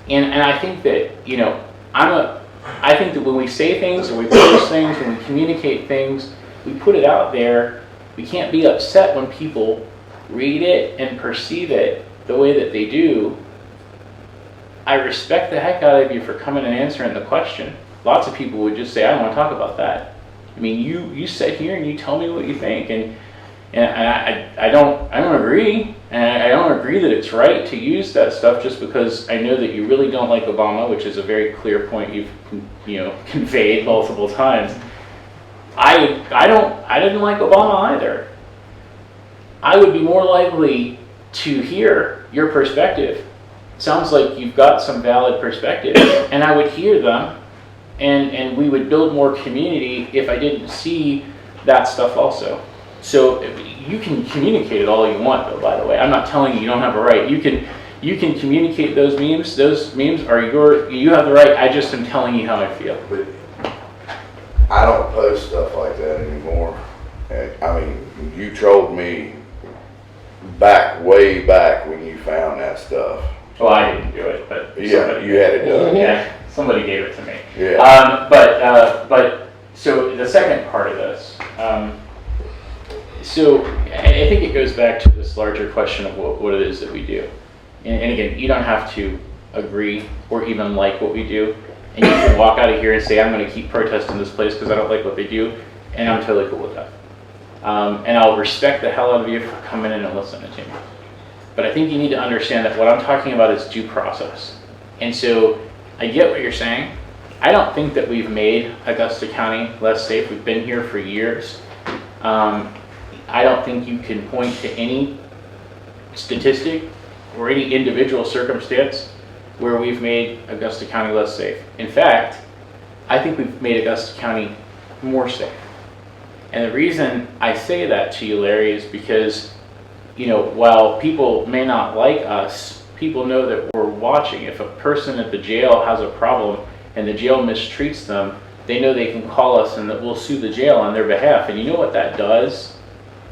And I think that, you know, I think that when we say things, or we post things, when we communicate things, we put it out there. We can't be upset when people read it and perceive it the way that they do. I respect the heck out of you for coming and answering the question. Lots of people would just say, I don't want to talk about that. I mean, you sit here and you tell me what you think, and I don't agree, and I don't agree that it's right to use that stuff just because I know that you really don't like Obama, which is a very clear point you've conveyed multiple times. I didn't like Obama either. I would be more likely to hear your perspective. Sounds like you've got some valid perspectives, and I would hear them, and we would build more community if I didn't see that stuff also. So you can communicate it all you want, though, by the way. I'm not telling you don't have a right. You can communicate those memes. Those memes are you have the right. I just am telling you how I feel. But I don't post stuff like that anymore. And, I mean, you trolled me way back when you found that stuff. Well, I didn't do it, but Yeah, you had it done. Yeah, somebody gave it to me. Yeah. But so the second part of this. So I think it goes back to this larger question of what it is that we do. And again, you don't have to agree or even like what we do. And you can walk out of here and say, I'm going to keep protesting this place because I don't like what they do. And I'm totally cool with that. And I'll respect the hell out of you for coming in and listening to me. But I think you need to understand that what I'm talking about is due process. And so I get what you're saying. I don't think that we've made Augusta County less safe. We've been here for years. I don't think you can point to any statistic or any individual circumstance where we've made Augusta County less safe. In fact, I think we've made Augusta County more safe. And the reason I say that to you, Larry, is because, you know, while people may not like us, people know that we're watching. If a person at the jail has a problem and the jail mistreats them, they know they can call us and that we'll sue the jail on their behalf. And you know what that does?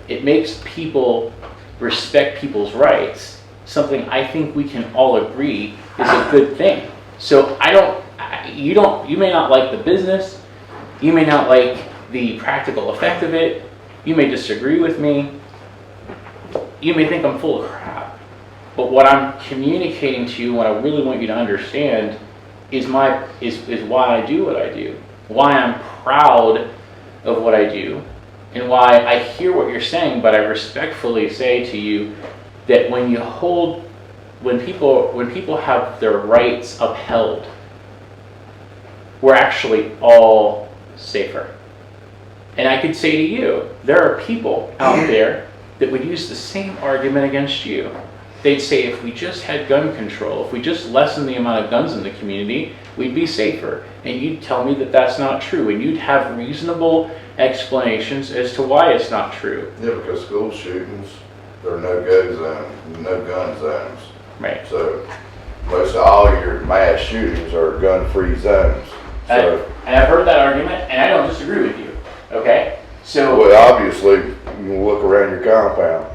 It makes people respect people's rights, something I think we can all agree is a good thing. So you may not like the business, you may not like the practical effect of it, you may disagree with me, you may think I'm full of crap, but what I'm communicating to you, what I really want you to understand is why I do what I do, why I'm proud of what I do, and why I hear what you're saying, but I respectfully say to you that when people have their rights upheld, we're actually all safer. And I could say to you, there are people out there that would use the same argument against you. They'd say if we just had gun control, if we just lessened the amount of guns in the community, we'd be safer. And you'd tell me that that's not true, and you'd have reasonable explanations as to why it's not true. Yeah, because school shootings, there are no gun zones. Right. So most of all your mass shootings are gun-free zones. So, And I've heard that argument, and I don't disagree with you. Okay? So, well, obviously, you can look around your compound.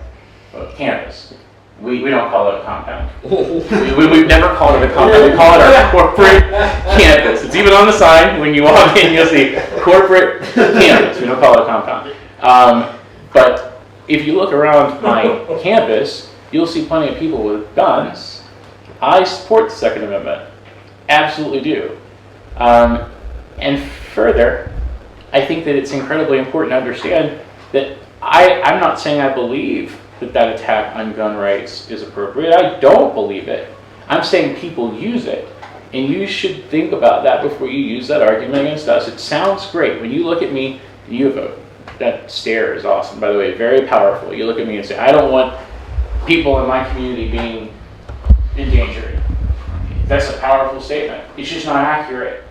campus. We don't call it a compound. We've never called it a compound. We call it our corporate campus. It's even on the sign. When you walk in, you'll see corporate campus. We don't call it a compound. But if you look around my campus, you'll see plenty of people with guns. I support the Second Amendment. Absolutely do. And further, I think that it's incredibly important to understand that I'm not saying I believe that attack on gun rights is appropriate. I don't believe it. I'm saying people use it. And you should think about that before you use that argument against us. It sounds great. When you look at me, you have that stare is awesome, by the way, very powerful. You look at me and say, I don't want people in my community being endangered. That's a powerful statement. It's just not accurate.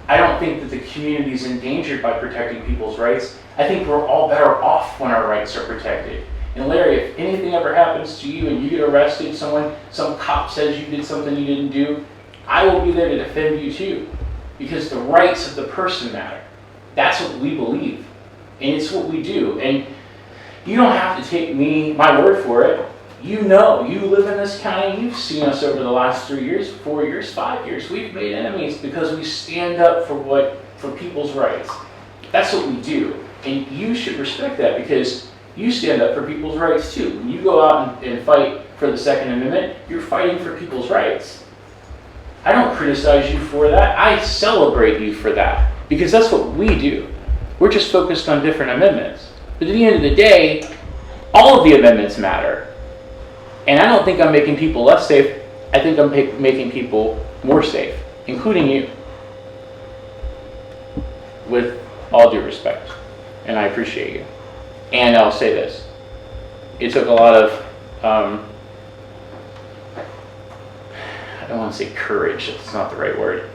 I don't think that the community is endangered by protecting people's rights. I think we're all better off when our rights are protected. And Larry, if anything ever happens to you and you get arrested, some cop says you did something you didn't do, I will be there to defend you too. Because the rights of the person matter. That's what we believe. And it's what we do. And you don't have to take my word for it. You know, you live in this county, you've seen us over the last 3 years, 4 years, 5 years. We've made enemies because we stand up for people's rights. That's what we do. And you should respect that because you stand up for people's rights too. When you go out and fight for the Second Amendment, you're fighting for people's rights. I don't criticize you for that. I celebrate you for that because that's what we do. We're just focused on different amendments. But at the end of the day, all of the amendments matter. And I don't think I'm making people less safe. I think I'm making people more safe, including you. With all due respect. And I appreciate you. And I'll say this. It took a lot of, I don't want to say courage, that's not the right word.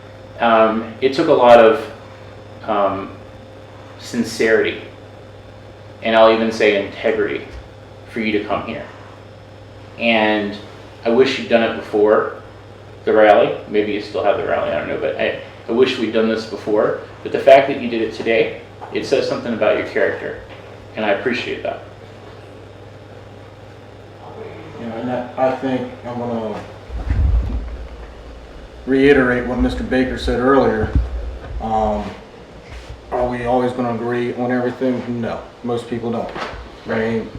It took a lot of sincerity, and I'll even say integrity, for you to come here. And I wish you'd done it before the rally. Maybe you still have the rally, I don't know, but I wish we'd done this before. But the fact that you did it today, it says something about your character, and I appreciate that. You know, and I think I'm going to reiterate what Mr. Baker said earlier. Are we always going to agree on everything? No, most people don't. I mean,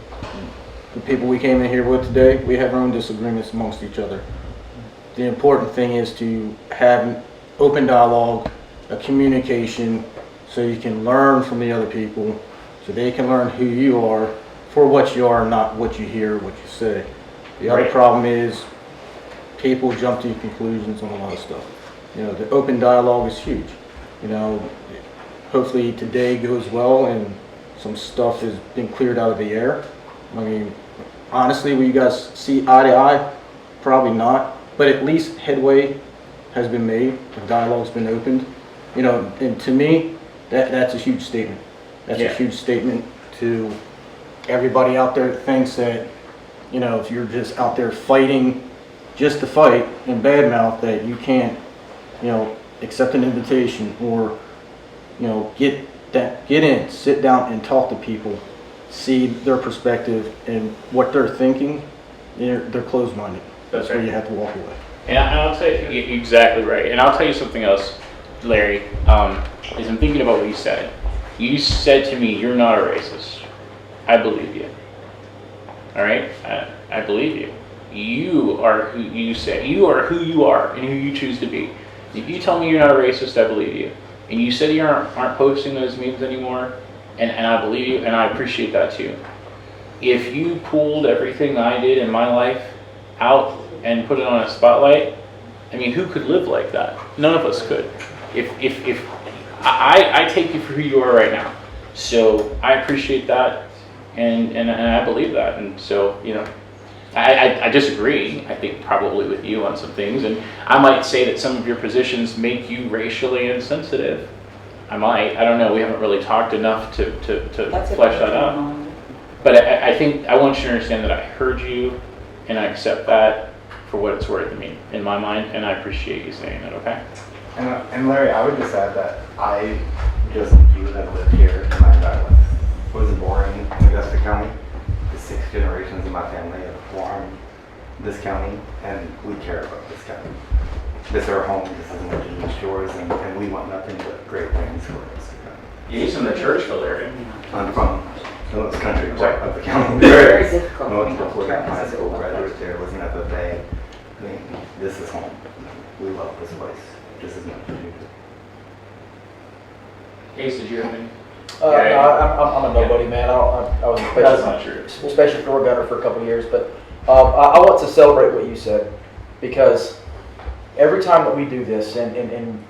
the people we came in here with today, we have our own disagreements amongst each other. The important thing is to have an open dialogue, a communication, so you can learn from the other people, so they can learn who you are for what you are, not what you hear, what you say. The other problem is people jump to conclusions on a lot of stuff. You know, the open dialogue is huge. You know, hopefully today goes well and some stuff has been cleared out of the air. I mean, honestly, will you guys see eye to eye? Probably not, but at least headway has been made. The dialogue's been opened. You know, and to me, that's a huge statement. That's a huge statement to everybody out there that thinks that, you know, if you're just out there fighting just to fight and badmouth, that you can't, you know, accept an invitation or, you know, get in, sit down and talk to people, see their perspective and what they're thinking. They're closed-minded. That's where you have to walk away. And I'll tell you, you're exactly right. And I'll tell you something else, Larry, is I'm thinking about what you said. You said to me, you're not a racist. I believe you. All right? I believe you. You are who you say. You are who you are and who you choose to be. If you tell me you're not a racist, I believe you. And you said you aren't posting those memes anymore, and I believe you, and I appreciate that too. If you pulled everything I did in my life out and put it on a spotlight, I mean, who could live like that? None of us could. If I take you for who you are right now, so I appreciate that, and I believe that, and so, you know, I disagree, I think, probably with you on some things, and I might say that some of your positions make you racially insensitive. I don't know, we haven't really talked enough to flesh that out. But I think, I want you to understand that I heard you, and I accept that for what it's worth to me, in my mind, and I appreciate you saying that, okay? And Larry, I would just add that I just grew and lived here, and I was born in Augusta County. The 6 generations of my family have formed this county, and we care about this county. this is our home, this isn't what it destroys, and we want nothing but great things for us. He's from the Churchville area. I'm from the country part of the county. Very difficult. I went to Fort High School, graduated there, was an FFA. I mean, this is home. We love this place just as much as you do. Ace, did you have any? No, I'm a nobody, man. I was That's not true. special door gunner for a couple of years, but I want to celebrate what you said, because every time that we do this, and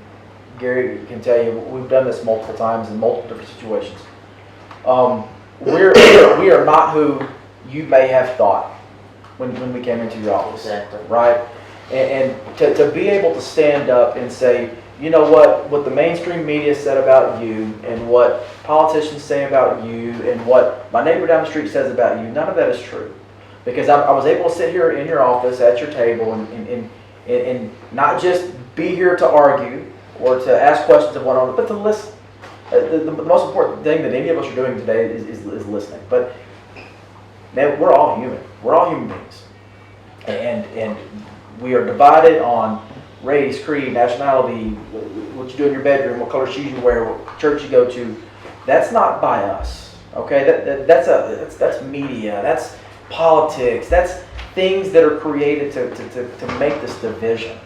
Gary can tell you, we've done this multiple times in multiple different situations. We are not who you may have thought when we came into your office, Exactly. right? And to be able to stand up and say, you know what the mainstream media said about you, and what politicians say about you, and what my neighbor down the street says about you, none of that is true. Because I was able to sit here in your office at your table and not just be here to argue or to ask questions of one another, but to listen. The most important thing that any of us are doing today is listening. But man, we're all human. We're all human beings, and we are divided on race, creed, nationality, what you do in your bedroom, what color shoes you wear, what church you go to. That's not by us. Okay, that's media. That's politics. That's things that are created to make this division.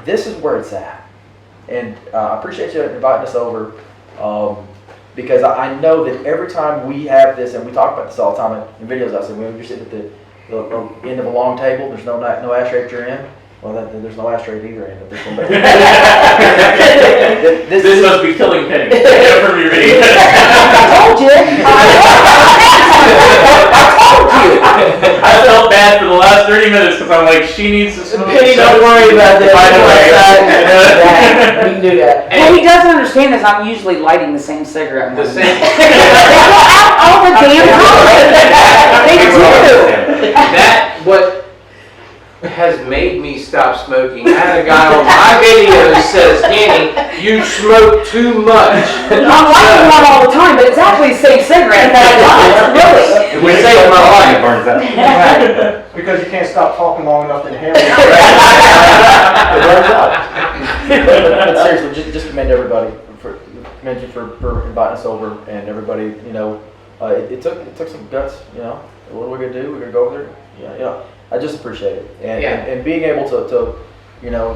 This is where it's at. And I appreciate you inviting us over, because I know that every time we have this, and we talk about this all the time in videos, I said, when you're sitting at the end of a long table, there's no ashtray at your end. Well, there's no ashtray at either end of this one. But This must be killing Penny. From your video. I told you. I felt bad for the last 30 minutes because I'm like, she needs to smoke. Penny, don't worry about that. By the way. We can do that. Well, he doesn't understand this. I'm usually lighting the same cigarette. The same. They go out all the damn time. They do. That what has made me stop smoking. I had a guy on my video who says, Danny, you smoke too much. I'm lighting one all the time, but it's actually the same cigarette that I light. Really. It saved my life. It burns out. Because you can't stop talking long enough to inhale it. It burns up. But seriously, just commend everybody commend you for inviting us over, and everybody, it took some guts, What are we gonna do? We're gonna go over there, I just appreciate it, and being able to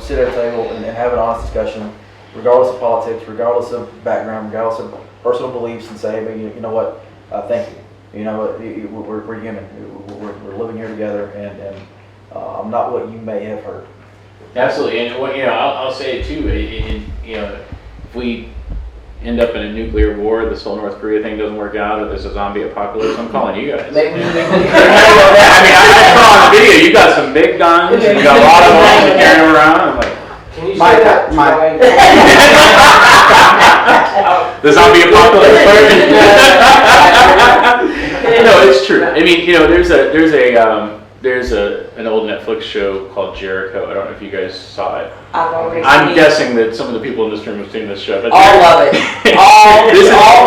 sit at a table and have an honest discussion, regardless of politics, regardless of background, regardless of personal beliefs, and say, you know what, thank you. We're human. We're living here together, and I'm not what you may have heard. Absolutely, and what I'll say it too. If we end up in a nuclear war, this whole North Korea thing doesn't work out, or there's a zombie apocalypse, I'm calling you guys. I saw on the video, you got some big guns, you got a lot of them to carry around. I'm like, Can you say that? the zombie apocalypse. No, it's true. I mean, there's an old Netflix show called Jericho. I don't know if you guys saw it. I'm guessing that some of the people in this room have seen this show. All of it. All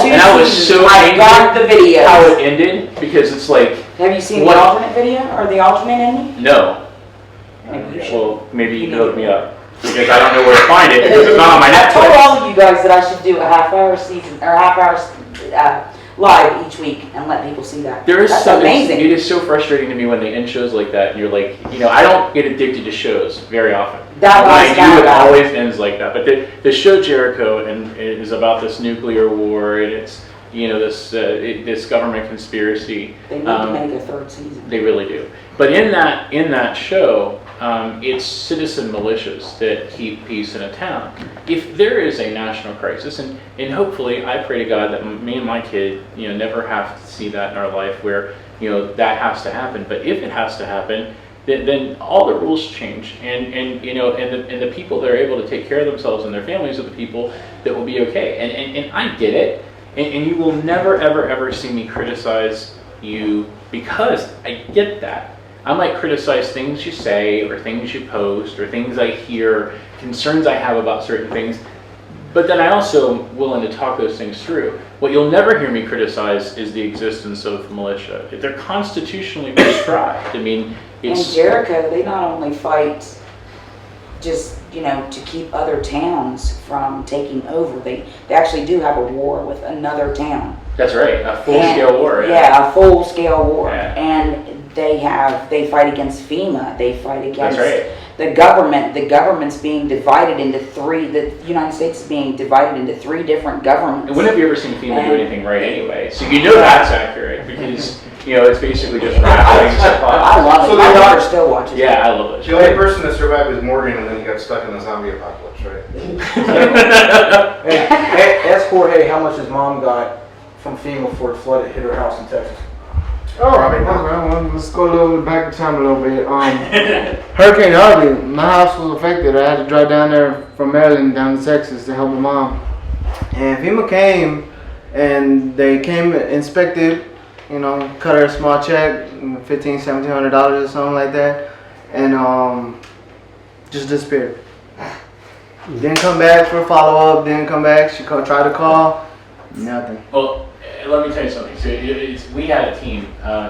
two and I was seasons. so I got the video. how it ended, because it's like, Have you seen What? the alternate video or the alternate ending? no. Maybe you should. Well, maybe you can hook me up, because I don't know where to find it, because it's not on my I told Netflix. all of you guys that I should do a half-hour season or half-hour live each week and let people see that. There is That's something, amazing. it is so frustrating to me when they end shows like that, and you're like, I don't get addicted to shows very often. That When I was do, it bad. always ends like that. But the show Jericho, and it is about this nuclear war, and it's, this government conspiracy. They need to make a third season. They really do. But in that show, it's citizen militias that keep peace in a town. If there is a national crisis, and hopefully I pray to God that me and my kid, never have to see that in our life where, that has to happen. But if it has to happen, then all the rules change, and the people that are able to take care of themselves and their families are the people that will be okay. And I get it, and you will never ever see me criticize you, because I get that. I might criticize things you say, or things you post, or things I hear, concerns I have about certain things, but then I also am willing to talk those things through. What you'll never hear me criticize is the existence of militia. They're constitutionally prescribed. I mean, In it's... Jericho, they not only fight just, to keep other towns from taking over. They actually do have a war with another town. That's right, a full-scale war. Yeah, a full-scale war. Yeah. And they fight against FEMA. They fight against That's right. the government. The government's being divided into three. The United States is being divided into three different governments. And when have you ever seen FEMA do anything right anyway? So that's accurate because, it's basically just rationing supply. I love it. So My they daughter still watches. Yeah, I love it. The only person that survived was Morgan, and then he got stuck in the zombie apocalypse, right? Ask Jorge how much his mom got from FEMA before the flood hit her house in Texas. Well, let's go a little back in time a little bit. Hurricane Harvey, my house was affected. I had to drive down there from Maryland down to Texas to help my mom. And FEMA came, and they came, inspected, cut her a small check, $1,500-$1,700 or something like that, and just disappeared. Didn't come back for a follow-up, didn't come back. She tried to call, nothing. Well, let me tell you something. So we had a team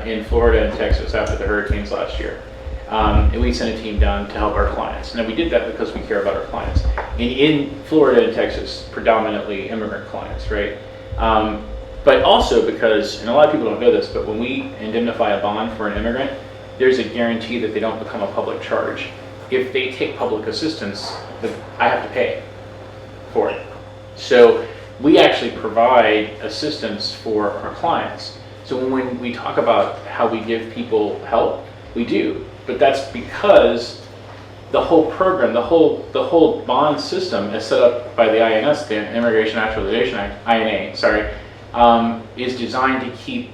in Florida and Texas after the hurricanes last year. And we sent a team down to help our clients. Now we did that because we care about our clients. And in Florida and Texas, predominantly immigrant clients, right? But also because, and a lot of people don't know this, but when we indemnify a bond for an immigrant, there's a guarantee that they don't become a public charge. If they take public assistance, I have to pay for it. So we actually provide assistance for our clients. So when we talk about how we give people help, we do. But that's because the whole program, the whole bond system is set up by the INS, the Immigration Naturalization Act, INA, is designed to keep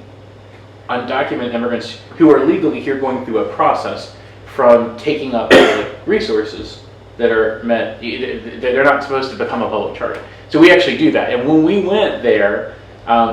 undocumented immigrants who are legally here going through a process from taking up resources that are meant, they're not supposed to become a public charge. So we actually do that. And when we went there,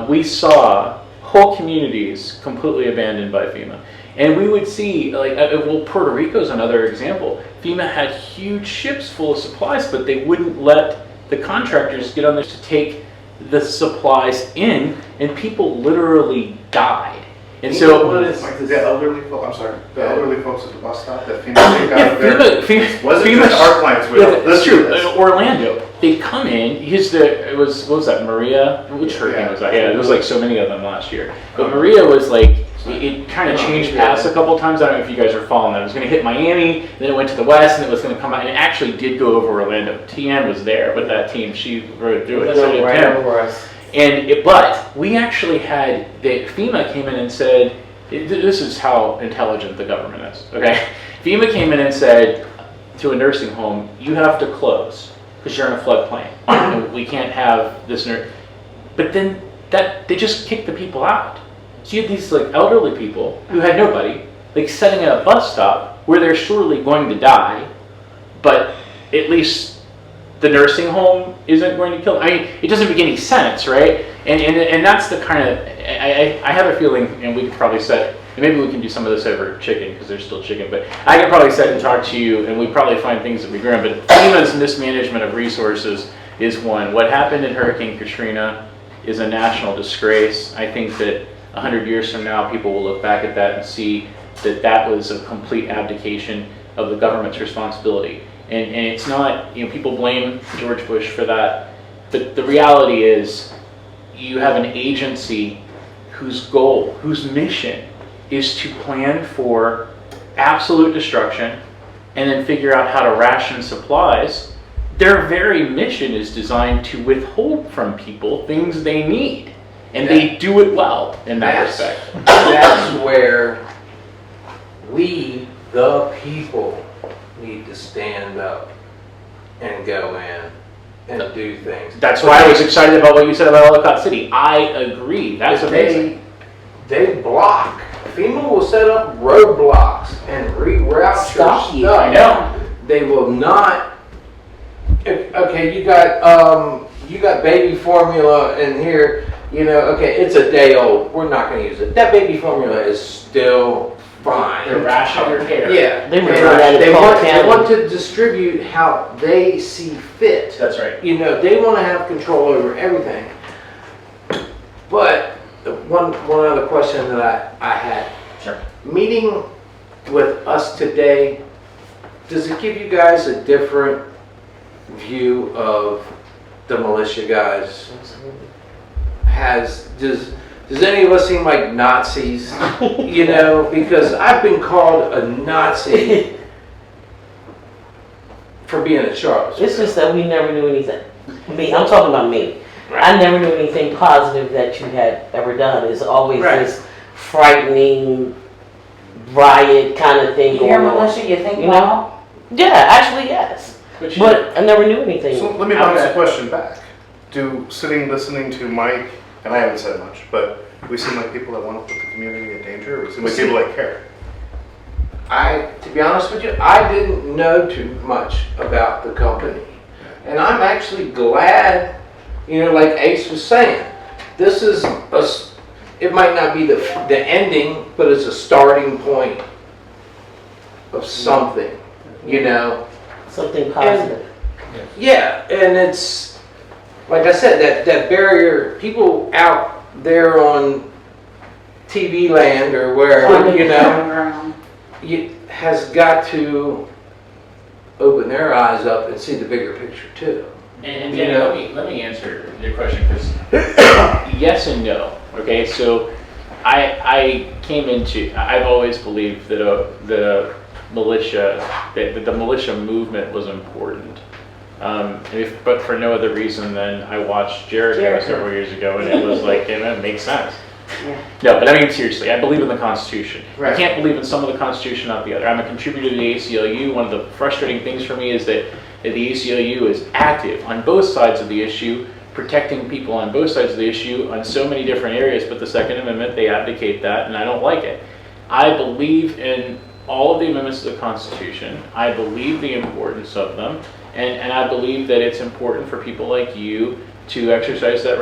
we saw whole communities completely abandoned by FEMA. And we would see, Puerto Rico is another example. FEMA had huge ships full of supplies, but they wouldn't let the contractors get on there to take the supplies in, and people literally died. And so Like the elderly folks, I'm sorry, the elderly folks at the bus stop that FEMA take out of there. Wasn't just our clients. That's true. Orlando, they come in. What was that? Maria? Which hurricane was that? Yeah, there was like so many of them last year. But Maria was like, it kind of changed paths a couple times. I don't know if you guys are following that. It was going to hit Miami, then it went to the west, and it was going to come out. And it actually did go over Orlando. Tian was there, but that team, she rode through it. So did Tim. But we actually had, FEMA came in and said, this is how intelligent the government is, okay? FEMA came in and said to a nursing home, you have to close because you're in a floodplain. We can't have this But then they just kicked the people out. So you had these elderly people who had nobody, sitting at a bus stop where they're surely going to die, but at least the nursing home isn't going to kill them. I mean, it doesn't make any sense, right? And that's the kind of, I have a feeling, and we could probably set, and maybe we can do some of this over chicken, because there's still chicken, but I could probably sit and talk to you, and we probably find things that we agree on, but FEMA's mismanagement of resources is one. What happened in Hurricane Katrina is a national disgrace. I think that 100 years from now, people will look back at that and see that that was a complete abdication of the government's responsibility. And it's not, people blame George Bush for that, but the reality is you have an agency whose goal, whose mission is to plan for absolute destruction and then figure out how to ration supplies. Their very mission is designed to withhold from people things they need. And they do it well in that respect. That's where we, the people, need to stand up and go in and do things. That's why I was excited about what you said about Ellicott City. I agree. That's amazing. They block. FEMA will set up roadblocks and reroute your stuff. I know. They will not. Okay, you got baby formula in here. Okay, it's a day old. We're not going to use it. That baby formula is still fine. They're rationing your care. Yeah. They want to distribute how they see fit. That's right. They want to have control over everything. But one other question that I had. Sure. Meeting with us today does it give you guys a different view of the militia guys? Does any of us seem like Nazis? You know, because I've been called a Nazi for being a Charles. It's just that we never knew anything. Me, I'm talking about me. I never knew anything positive that you had ever done. It's always this frightening riot kind of thing You going hear on. militia, you think, You know? well, Yeah, actually, yes. But I never knew anything. So let me bounce the question back. Listening to Mike, and I haven't said much, but we seem like people that want to put the community in danger, or we seem like people that care. To be honest with you, I didn't know too much about the company. And I'm actually glad, you know, like Ace was saying, this is it might not be the ending, but it's a starting point of something, you know. Something positive. Yeah, and it's, like I said, that barrier, people out there on TV land or wherever, you know, has got to open their eyes up and see the bigger picture too. And Danny, let me answer your question, because yes and no. Okay, so I've always believed that the militia movement was important. But for no other reason than I watched Jericho several years ago, and it was like, it makes sense. Yeah. No, but I mean seriously, I believe in the Constitution. Right. I can't believe in some of the Constitution, not the other. I'm a contributor to the ACLU. One of the frustrating things for me is that the ACLU is active on both sides of the issue, protecting people on both sides of the issue on so many different areas, but the Second Amendment, they abdicate that, and I don't like it. I believe in all of the amendments to the Constitution. I believe the importance of them, and I believe that it's important for people like you to exercise those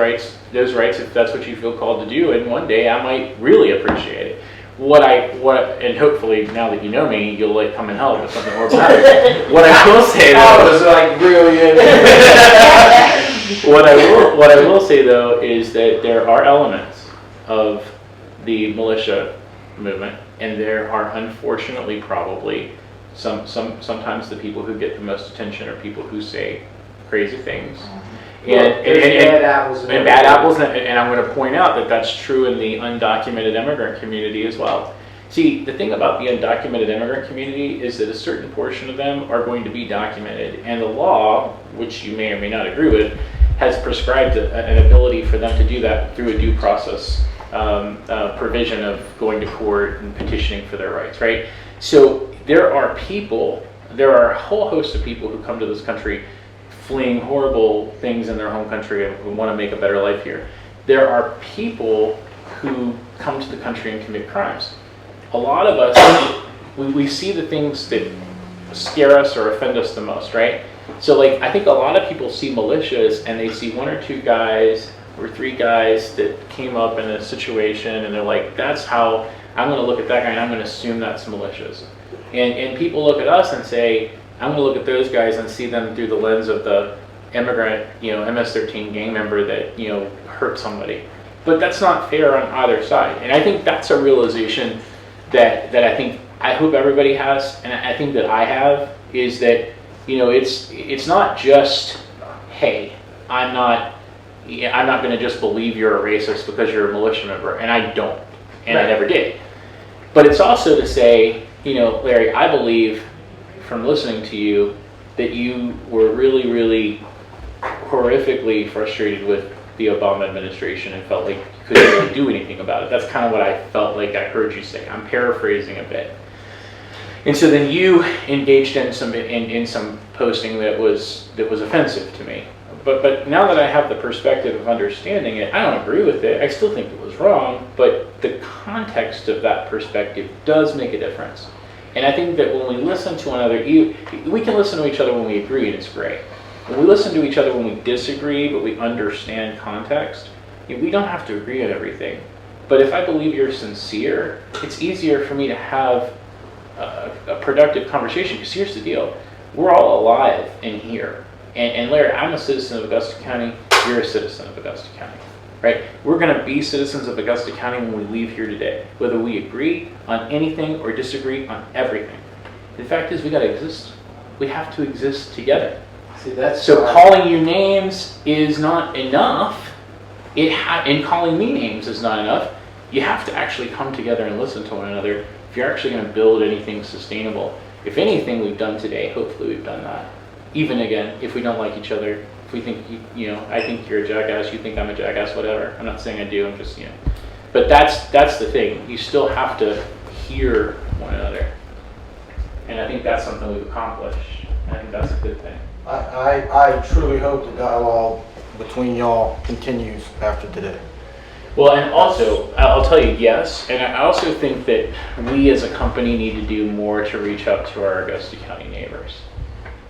rights if that's what you feel called to do, and one day I might really appreciate it. And hopefully now that you know me, you'll like come and help if something more matters. What I will say though, I was like brilliant. what I will say though is that there are elements of the militia movement, and there are unfortunately probably sometimes the people who get the most attention are people who say crazy things. And bad apples and bad apples, and I'm going to point out that that's true in the undocumented immigrant community as well. See, the thing about the undocumented immigrant community is that a certain portion of them are going to be documented, and the law, which you may or may not agree with, has prescribed an ability for them to do that through a due process provision of going to court and petitioning for their rights, right? So there are a whole host of people who come to this country fleeing horrible things in their home country and who want to make a better life here. There are people who come to the country and commit crimes. A lot of us, we see the things that scare us or offend us the most, right? So like, I think a lot of people see militias and they see one or two guys or three guys that came up in a situation and they're like, that's how I'm going to look at that guy and I'm going to assume that's militias. And people look at us and say, I'm going to look at those guys and see them through the lens of the immigrant, MS-13 gang member that, hurt somebody. But that's not fair on either side. And I think that's a realization that I hope everybody has, and I think that I have, is that, it's not just, hey, I'm not going to just believe you're a racist because you're a militia member, and I don't, and I never did. But it's also to say, Larry, I believe from listening to you that you were really, really horrifically frustrated with the Obama administration and felt like you couldn't really do anything about it. That's kind of what I felt like I heard you say. I'm paraphrasing a bit. And so then you engaged in some posting that was offensive to me. But now that I have the perspective of understanding it, I don't agree with it. I still think it was wrong, but the context of that perspective does make a difference. And I think that when we listen to one another, we can listen to each other when we agree, and it's great. When we listen to each other when we disagree, but we understand context, we don't have to agree on everything. But if I believe you're sincere, it's easier for me to have a productive conversation. Because here's the deal. We're all alive in here. And Larry, I'm a citizen of Augusta County. You're a citizen of Augusta County. Right? We're going to be citizens of Augusta County when we leave here today, whether we agree on anything or disagree on everything. The fact is, we got to exist we have to exist together. See, that's So calling you names is not enough. And calling me names is not enough. You have to actually come together and listen to one another if you're actually going to build anything sustainable. If anything we've done today, hopefully we've done that. Even again, if we don't like each other, if we think, I think you're a jackass, you think I'm a jackass, whatever. I'm not saying I do, I'm just, But that's the thing. You still have to hear one another. And I think that's something we've accomplished. And I think that's a good thing. I truly hope the dialogue between y'all continues after today. Well, and also, I'll tell you, yes, and I also think that we as a company need to do more to reach out to our Augusta County neighbors.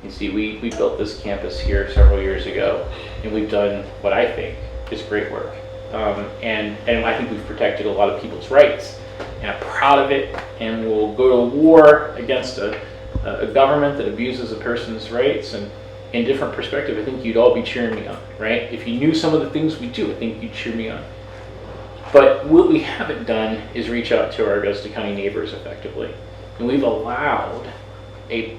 You see, we built this campus here several years ago, and we've done what I think is great work. And I think we've protected a lot of people's rights, and I'm proud of it, and we'll go to war against a government that abuses a person's rights, and in different perspective, I think you'd all be cheering me on, right? If you knew some of the things we do, I think you'd cheer me on. But what we haven't done is reach out to our Augusta County neighbors effectively. And we've allowed an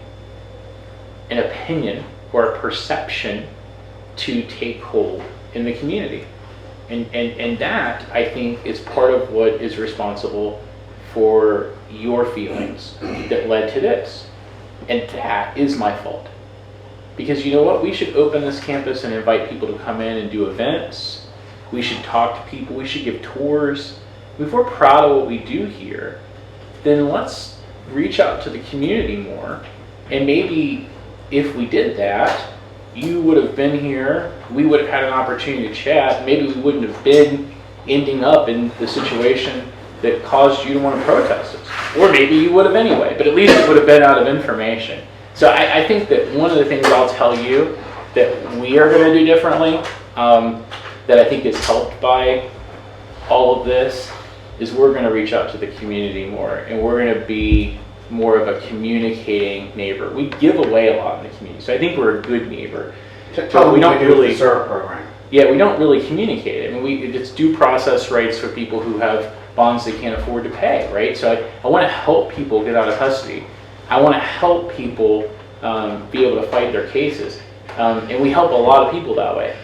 opinion or a perception to take hold in the community. And that, I think, is part of what is responsible for your feelings that led to this. And that is my fault. Because you know what? We should open this campus and invite people to come in and do events. We should talk to people. We should give tours. If we're proud of what we do here, then let's reach out to the community more. And maybe if we did that, you would have been here. We would have had an opportunity to chat. Maybe we wouldn't have been ending up in the situation that caused you to want to protest us. Or maybe you would have anyway, but at least it would have been out of information. So I think that one of the things I'll tell you that we are going to do differently, that I think is helped by all of this, is we're going to reach out to the community more, and we're going to be more of a communicating neighbor. We give away a lot in the community, so I think we're a good neighbor. Tell we don't really serve program. Yeah, we don't really communicate. I mean, it's due process rights for people who have bonds they can't afford to pay, right? So I want to help people get out of custody. I want to help people be able to fight their cases. And we help a lot of people that way.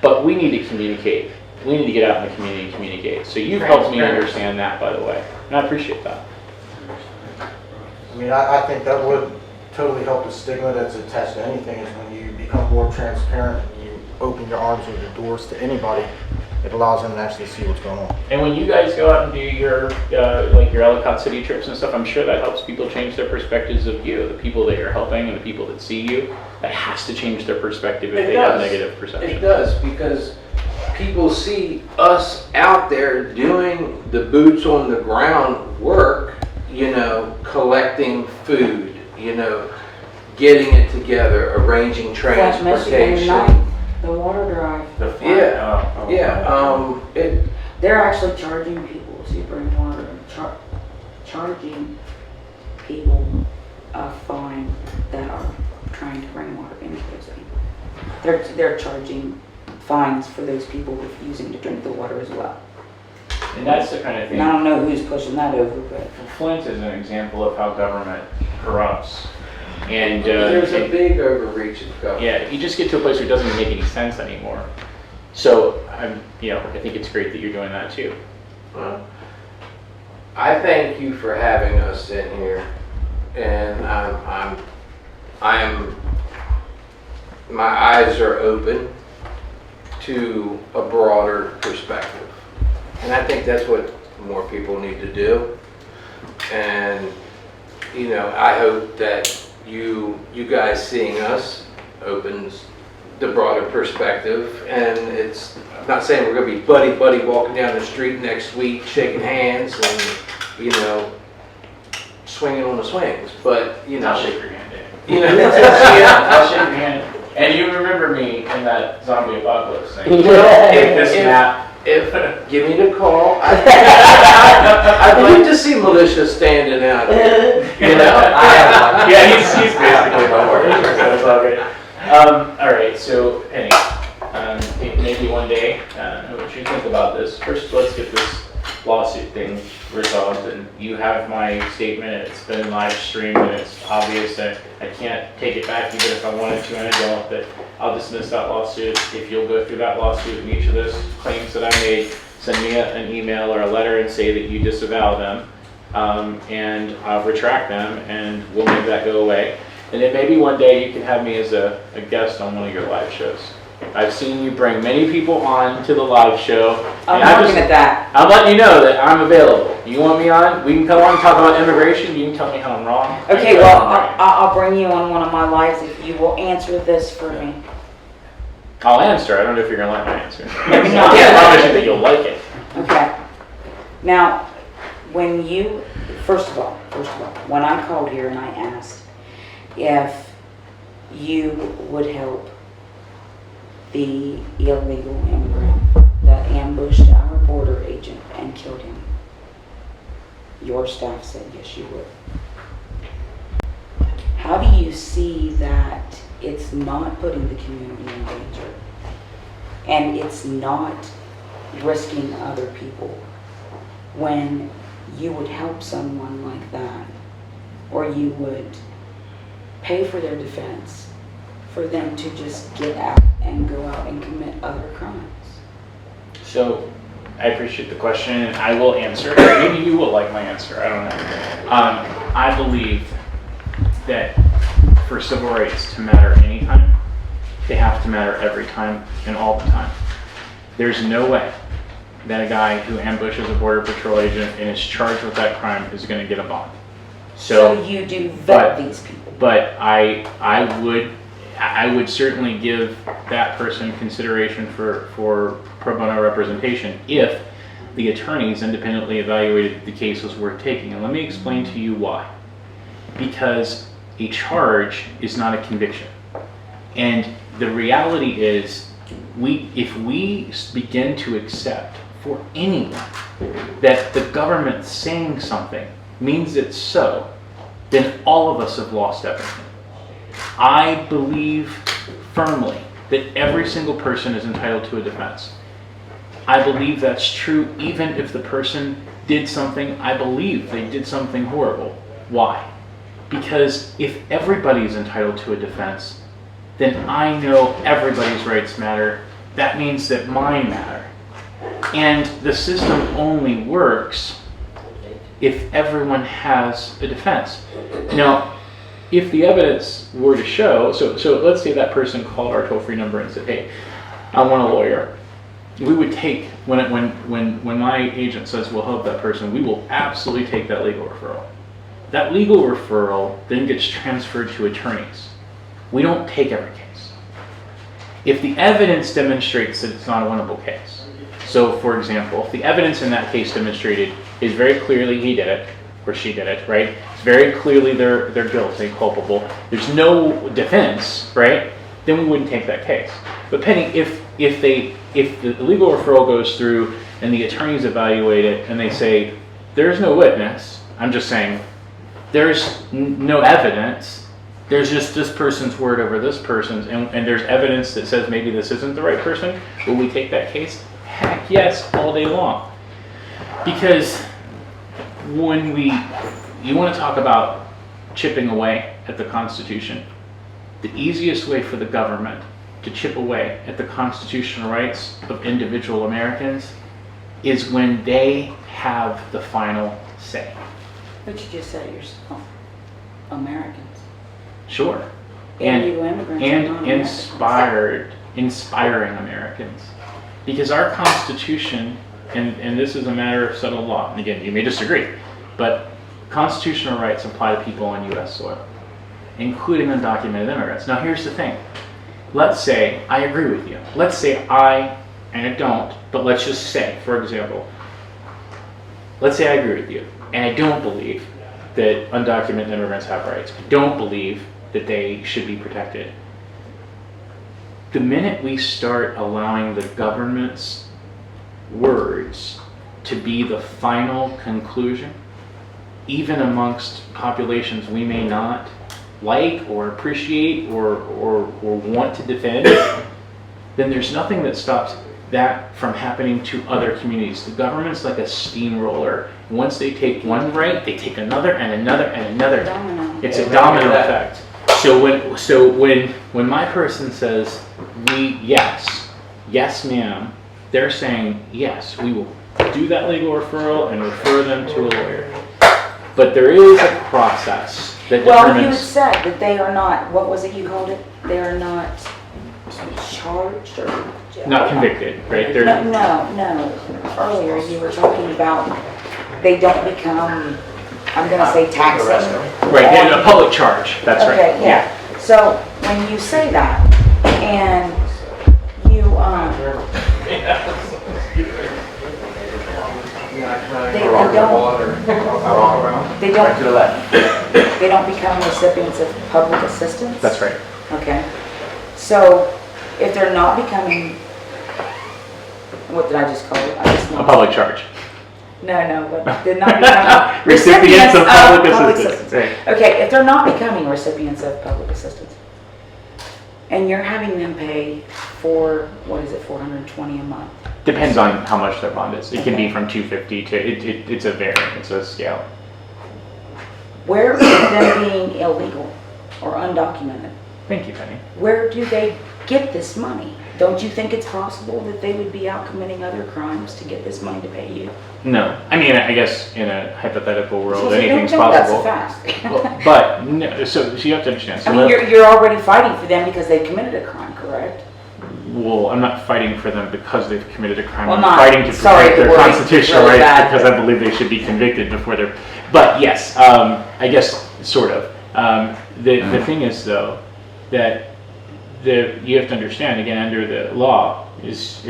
But we need to communicate. We need to get out in the community and communicate. So you've helped me understand that, by the way. And I appreciate that. I mean, I think that would totally help the stigma that's attached to anything, is when you become more transparent and you open your arms or your doors to anybody, it allows them to actually see what's going on. And when you guys go out and do your like your Ellicott City trips and stuff, I'm sure that helps people change their perspectives of you, the people that you're helping and the people that see you. That has to change their perspective if they have negative perception. It does, because people see us out there doing the boots on the ground work, collecting food, getting it together, arranging transportation. The water drive. They're actually charging people to bring water, charging people a fine that are trying to bring water into the city. They're charging fines for those people refusing to drink the water as well. And that's the kind of thing. And I don't know who's pushing that over, but Flint is an example of how government corrupts. And there's a big overreach of government. Yeah, you just get to a place where it doesn't even make any sense anymore. So I think it's great that you're doing that too. Well, I thank you for having us in here, and my eyes are open to a broader perspective, and I think that's what more people need to do. And I hope that you guys seeing us opens the broader perspective. And it's I'm not saying we're going to be buddy walking down the street next week shaking hands and swinging on the swings, but I'll shake your hand, Dave. I'll shake your hand. And you remember me in that zombie apocalypse thing. Take this map. Give me the call. I'd like to see Militia standing out here. Yeah, he's basically my word. So it's all good. All right, so Penny, maybe one day, what you think about this? First, let's get this lawsuit thing resolved, and you have my statement, and it's been live streamed, and it's obvious that I can't take it back even if I wanted to, and I don't, that I'll dismiss that lawsuit. If you'll go through that lawsuit and each of those claims that I made, send me an email or a letter and say that you disavow them, and I'll retract them, and we'll make that go away. And then maybe one day you can have me as a guest on one of your live shows. I've seen you bring many people on to the live show. I'm working at that. I'm letting you know that I'm available. You want me on? We can come on and talk about immigration. You can tell me how I'm wrong. Okay, well, I'll bring you on one of my lives if you will answer this for me. I'll answer. I don't know if you're going to like my answer. Maybe I not. can't promise you that you'll like it. Okay. Now, when you, first of all, when I called here and I asked if you would help the illegal immigrant that ambushed our border agent and killed him, your staff said yes, you would. How do you see that it's not putting the community in danger and it's not risking other people when you would help someone like that, or you would pay for their defense for them to just get out and go out and commit other crimes? So I appreciate the question, and I will answer. Maybe you will like my answer. I don't know. I believe that for civil rights to matter anytime, they have to matter every time and all the time. There's no way that a guy who ambushes a border patrol agent and is charged with that crime is going to get a bond. So you do vet these people. But I would certainly give that person consideration for pro bono representation if the attorneys independently evaluated the case was worth taking. And let me explain to you why. Because a charge is not a conviction. And the reality is, if we begin to accept for anyone that the government saying something means it's so, then all of us have lost everything. I believe firmly that every single person is entitled to a defense. I believe that's true even if the person did something, I believe they did something horrible. Why? Because if everybody is entitled to a defense, then I know everybody's rights matter. That means that mine matter. And the system only works if everyone has a defense. Now, if the evidence were to show, so let's say that person called our toll-free number and said, hey, I want a lawyer. We would take, when my agent says we'll help that person, we will absolutely take that legal referral. That legal referral then gets transferred to attorneys. We don't take every case. If the evidence demonstrates that it's not a winnable case, so for example, if the evidence in that case demonstrated is very clearly he did it, or she did it, right? It's very clearly they're guilty, culpable. There's no defense, right? Then we wouldn't take that case. But Penny, if the legal referral goes through and the attorneys evaluate it and they say there's no witness, I'm just saying there's no evidence. There's just this person's word over this person's, and there's evidence that says maybe this isn't the right person. Will we take that case? Heck yes, all day long. Because when you want to talk about chipping away at the Constitution, the easiest way for the government to chip away at the constitutional rights of individual Americans is when they have the final say. But you just said it yourself. Americans. Sure. Illegal immigrants are not And inspiring Americans. Because our Constitution, and this is a matter of settled law, and again, you may disagree, but constitutional rights apply to people on U.S. soil, including undocumented immigrants. Now here's the thing. Let's say I agree with you. Let's say and I don't, but let's just say, for example, let's say I agree with you, and I don't believe that undocumented immigrants have rights. I don't believe that they should be protected. The minute we start allowing the government's words to be the final conclusion, even amongst populations we may not like or appreciate or want to defend, then there's nothing that stops that from happening to other communities. The government's like a steamroller. Once they take one right, they take another and another and another. It's a domino effect. So when my person says yes ma'am, they're saying yes, we will do that legal referral and refer them to a lawyer. But there is a process that determines. You said that they are not, what was it you called it? They are not charged or? Not convicted, right? They're, No. Earlier you were talking about they don't become, I'm gonna say taxing. right, a public charge, that's right. Okay, yeah. So when you say that and you, they don't become recipients of public assistance? That's right. Okay. So if they're not becoming, what did I just call it? A public charge. No, but they're not becoming Recipients of public assistance. Right. Okay, if they're not becoming recipients of public assistance, and you're having them pay for, what is it, $420 a month? Depends on how much their bond is. It can be from $250 to, it's a variant, it's a scale. Where is them being illegal or undocumented? Thank you, Penny. Where do they get this money? Don't you think it's possible that they would be out committing other crimes to get this money to pay you? No. I mean, I guess in a hypothetical world, So anything's don't possible. That's a fact. Well, but, no, so you have to understand. So I mean, you're already fighting for them because they committed a crime, correct? well, I'm not fighting for them because they've committed a crime. Well, I'm not- fighting to sorry, protect the their wording constitutional really rights bad, because but- I believe they should be convicted before they're. But yes, I guess sort of. The thing is though that you have to understand again under the law is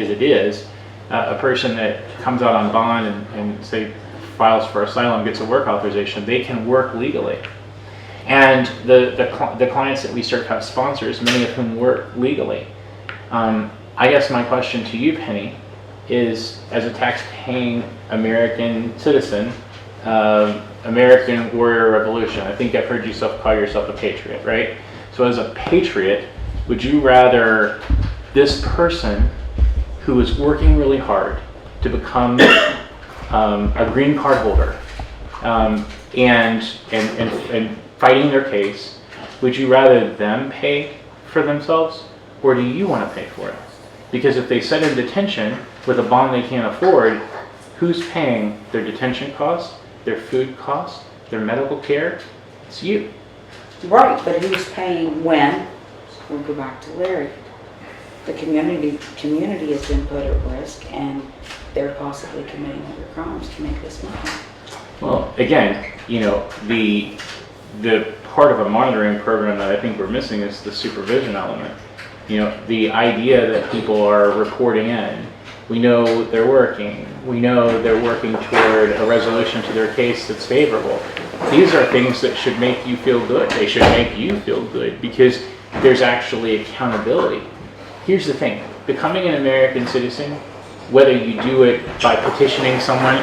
a person that comes out on bond and say files for asylum, gets a work authorization, they can work legally. And the clients that we serve have sponsors, many of whom work legally. I guess my question to you, Penny, is as a tax-paying American citizen, American warrior revolution, I think I've heard you call yourself a patriot, right? So as a patriot, would you rather this person who is working really hard to become a green card holder and fighting their case, would you rather them pay for themselves or do you want to pay for it? Because if they set in detention with a bond they can't afford, who's paying their detention costs, their food costs, their medical care? It's you. Right, but who's paying when? We'll go back to Larry. The community has been put at risk and they're possibly committing other crimes to make this money. Well, again, the part of a monitoring program that I think we're missing is the supervision element. The idea that people are reporting in. We know they're working. We know they're working toward a resolution to their case that's favorable. These are things that should make you feel good. They should make you feel good because there's actually accountability. Here's the thing, becoming an American citizen, whether you do it by petitioning someone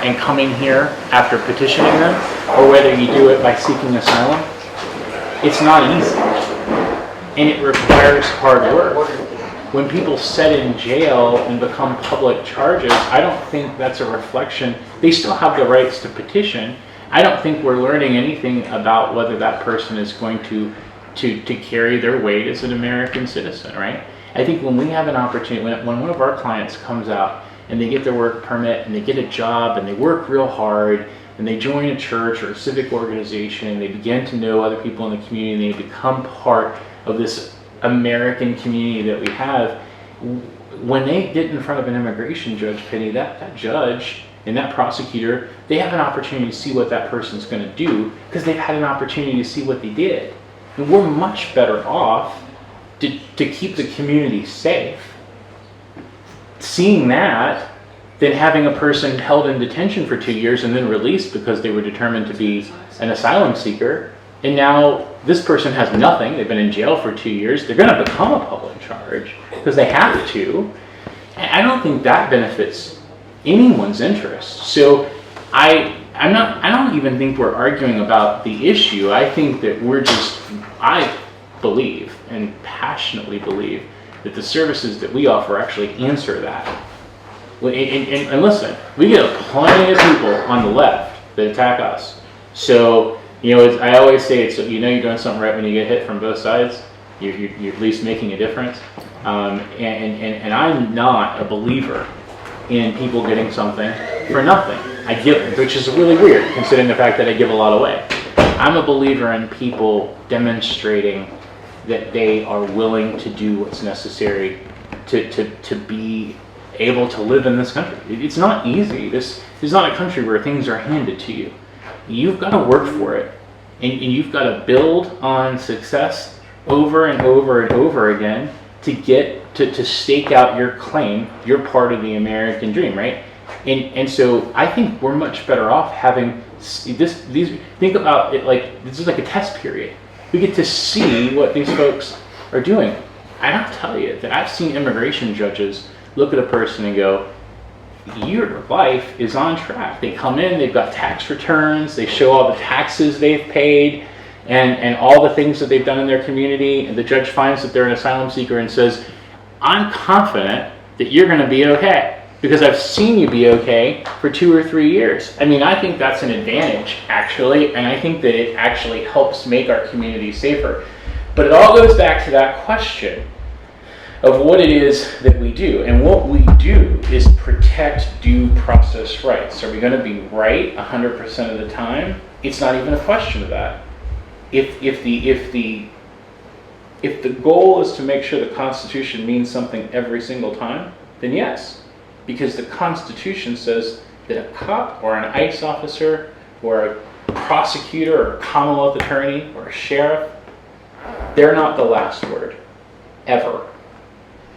and coming here after petitioning them, or whether you do it by seeking asylum, it's not easy. And it requires hard work. When people sit in jail and become public charges, I don't think that's a reflection. They still have the rights to petition. I don't think we're learning anything about whether that person is going to carry their weight as an American citizen, right? I think when we have an opportunity, when one of our clients comes out and they get their work permit and they get a job and they work real hard and they join a church or a civic organization and they begin to know other people in the community and they become part of this American community that we have, when they get in front of an immigration judge, Penny, that judge and that prosecutor, they have an opportunity to see what that person's going to do because they've had an opportunity to see what they did. And we're much better off to keep the community safe seeing that than having a person held in detention for 2 years and then released because they were determined to be an asylum seeker. And now this person has nothing. They've been in jail for 2 years. They're going to become a public charge because they have to. And I don't think that benefits anyone's interest. So I don't even think we're arguing about the issue. I think that I believe and passionately believe that the services that we offer actually answer that. And listen, we get plenty of people on the left that attack us. So, I always say, it's, you're doing something right when you get hit from both sides. You're at least making a difference. And I'm not a believer in people getting something for nothing. I give, which is really weird considering the fact that I give a lot away. I'm a believer in people demonstrating that they are willing to do what's necessary to be able to live in this country. It's not easy. This is not a country where things are handed to you. You've got to work for it, and you've got to build on success over and over and over again to get to stake out your claim. You're part of the American dream, right? And so I think we're much better off having these. Think about it like this is like a test period. We get to see what these folks are doing. And I'll tell you that I've seen immigration judges look at a person and go, your life is on track. They come in, they've got tax returns, they show all the taxes they've paid and all the things that they've done in their community, and the judge finds that they're an asylum seeker and says, I'm confident that you're going to be okay because I've seen you be okay for 2 or 3 years. I mean, I think that's an advantage, actually, and I think that it actually helps make our community safer. But it all goes back to that question of what it is that we do. And what we do is protect due process rights. Are we going to be right 100% of the time? It's not even a question of that. If the goal is to make sure the Constitution means something every single time, then yes. Because the Constitution says that a cop or an ICE officer or a prosecutor or a Commonwealth attorney or a sheriff, they're not the last word, ever.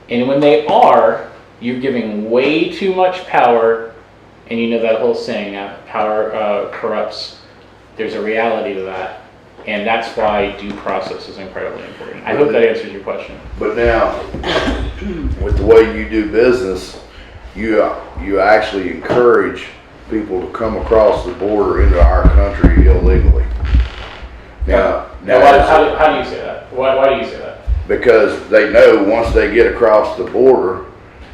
And when they are, you're giving way too much power, and you know that whole saying, power corrupts. There's a reality to that, and that's why due process is incredibly important. I hope that answers your question. But now, with the way you do business, you actually encourage people to come across the border into our country illegally. Now how do you say that? Why do you say that? Because they know once they get across the border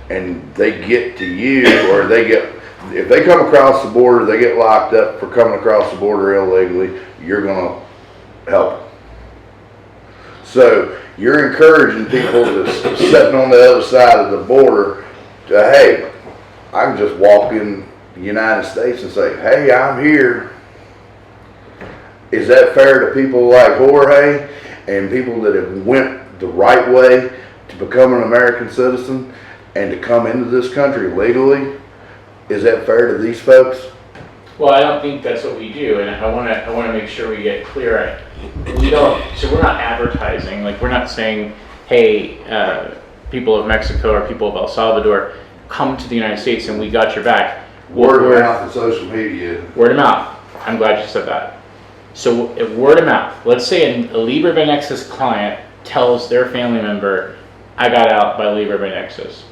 and they get to you, or if they come across the border, they get locked up for coming across the border illegally, you're going to help them. So you're encouraging people to sitting on the other side of the border to, hey, I can just walk in the United States and say, hey, I'm here. Is that fair to people like Jorge and people that have went the right way to become an American citizen and to come into this country legally? Is that fair to these folks? Well, I don't think that's what we do, and I want to make sure we get clear. We don't. So we're not advertising. Like, we're not saying, hey, people of Mexico or people of El Salvador, come to the United States and we got your back. Word of mouth and social media. Word of mouth. I'm glad you said that. So word of mouth. Let's say a Libre by Nexus client tells their family member, I got out by Libre by Nexus.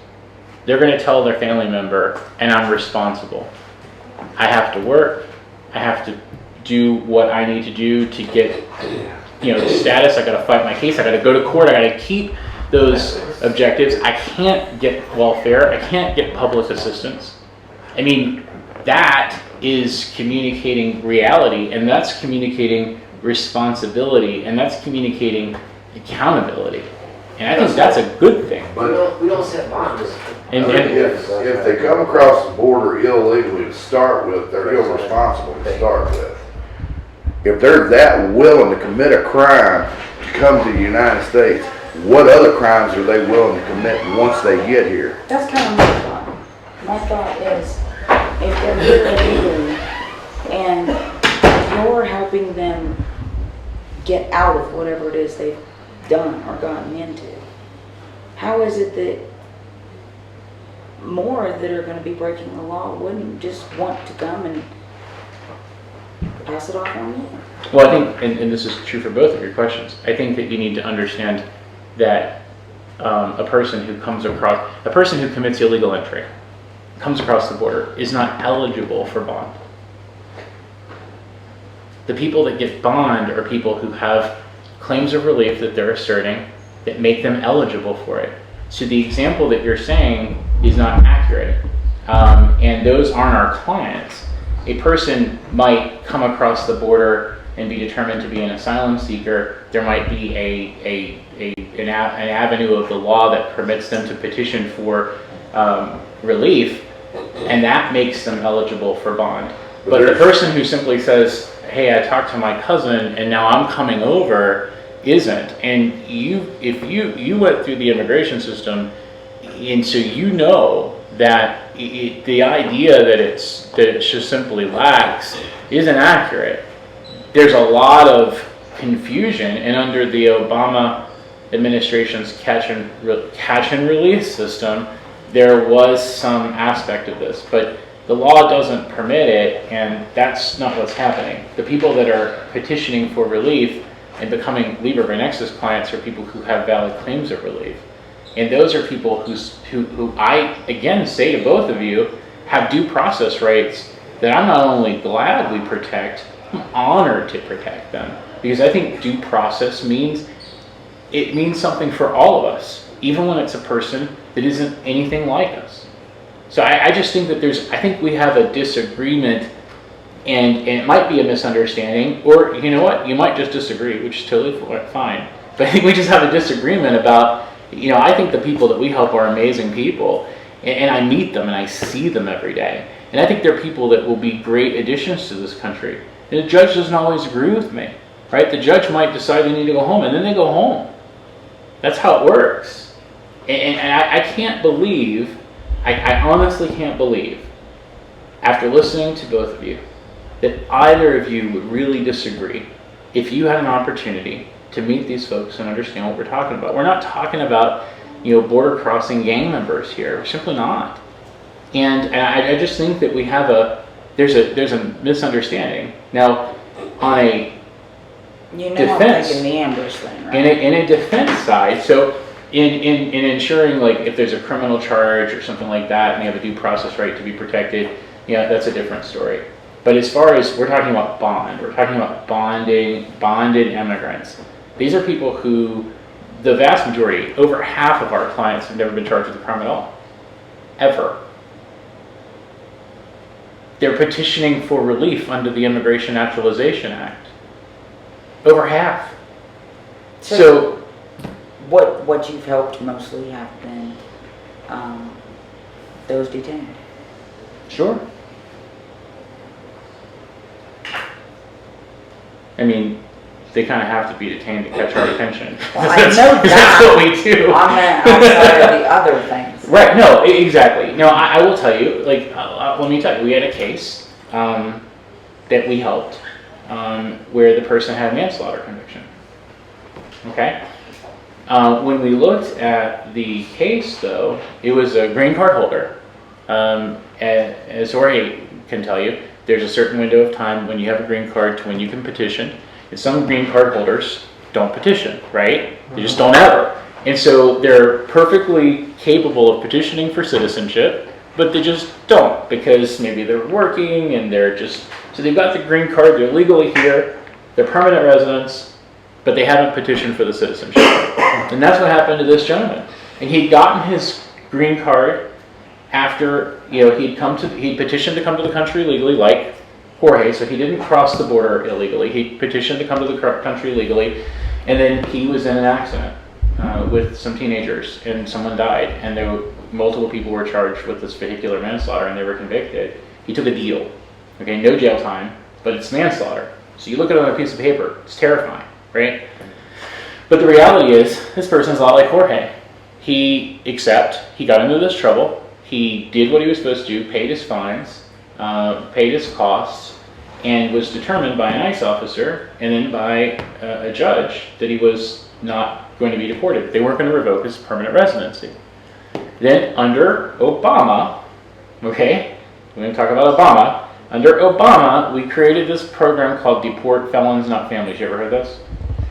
They're going to tell their family member, and I'm responsible. I have to work. I have to do what I need to do to get, the status. I got to fight my case. I got to go to court. I got to keep those objectives. I can't get welfare. I can't get public assistance. I mean, that is communicating reality, and that's communicating responsibility, and that's communicating accountability. And I think that's a good thing. But We don't set bonds. And if they come across the border illegally to start with, they're irresponsible to start with. If they're that willing to commit a crime to come to the United States, what other crimes are they willing to commit once they get here? That's kind of my thought. My thought is, if they're here illegally and you're helping them get out of whatever it is they've done or gotten into, how is it that more that are going to be breaking the law wouldn't just want to come and pass it off on you? Well, I think, and this is true for both of your questions, I think that you need to understand that a person who commits illegal entry, comes across the border, is not eligible for bond. The people that get bond are people who have claims of relief that they're asserting that make them eligible for it. So the example that you're saying is not accurate. And those aren't our clients. A person might come across the border and be determined to be an asylum seeker. There might be an avenue of the law that permits them to petition for relief, and that makes them eligible for bond. But the person who simply says, hey, I talked to my cousin and now I'm coming over, isn't. And if you went through the immigration system, and so you know that the idea that it's just simply lax isn't accurate. There's a lot of confusion, and under the Obama administration's catch and release system, there was some aspect of this, but the law doesn't permit it, and that's not what's happening. The people that are petitioning for relief and becoming Libre Nexus clients are people who have valid claims of relief. And those are people who I, again, say to both of you, have due process rights that I'm not only glad we protect, I'm honored to protect them. Because I think due process means something for all of us, even when it's a person that isn't anything like us. So I just think that I think we have a disagreement, and it might be a misunderstanding, or you know what, you might just disagree, which is totally fine. But I think we just have a disagreement about, I think the people that we help are amazing people, and I meet them and I see them every day. And I think they're people that will be great additions to this country. And the judge doesn't always agree with me, right? The judge might decide they need to go home, and then they go home. That's how it works. And I can't believe, I honestly can't believe, after listening to both of you, that either of you would really disagree if you had an opportunity to meet these folks and understand what we're talking about. We're not talking about, border crossing gang members here. We're simply not. And I just think that we have there's a misunderstanding. Now, on a defense, I'm thinking the ambush thing, right? in a defense side, so in ensuring, like, if there's a criminal charge or something like that, and they have a due process right to be protected, that's a different story. But as far as we're talking about bond, we're talking about bonded immigrants. These are people who, the vast majority, over half of our clients have never been charged with a crime at all, ever. They're petitioning for relief under the Immigration Naturalization Act. Over half. So what you've helped mostly have been those detained. Sure. I mean, they kind of have to be detained to catch our attention. Well, I know that. That's what we do. I meant outside of the other things. Right, no, exactly. No, I will tell you, like, let me tell you, we had a case that we helped where the person had a manslaughter conviction. Okay? When we looked at the case, though, it was a green card holder. As Jorge can tell you, there's a certain window of time when you have a green card to when you can petition. And some green card holders don't petition, right? They just don't ever. And so they're perfectly capable of petitioning for citizenship, but they just don't, because maybe they're working and so they've got the green card, they're legally here, they're permanent residents, but they haven't petitioned for the citizenship. And that's what happened to this gentleman. And he'd gotten his green card after, he'd petitioned to come to the country legally, like Jorge, so he didn't cross the border illegally. He petitioned to come to the country legally, and then he was in an accident with some teenagers, and someone died, and multiple people were charged with this vehicular manslaughter, and they were convicted. He took a deal. Okay, no jail time, but it's manslaughter. So you look at it on a piece of paper, it's terrifying, right? But the reality is, this person's a lot like Jorge. He got into this trouble, he did what he was supposed to do, paid his fines, paid his costs, and was determined by an ICE officer and then by a judge that he was not going to be deported. They weren't going to revoke his permanent residency. Then under Obama, okay, we're going to talk about Obama. Under Obama, we created this program called Deport Felons Not Families. You ever heard this?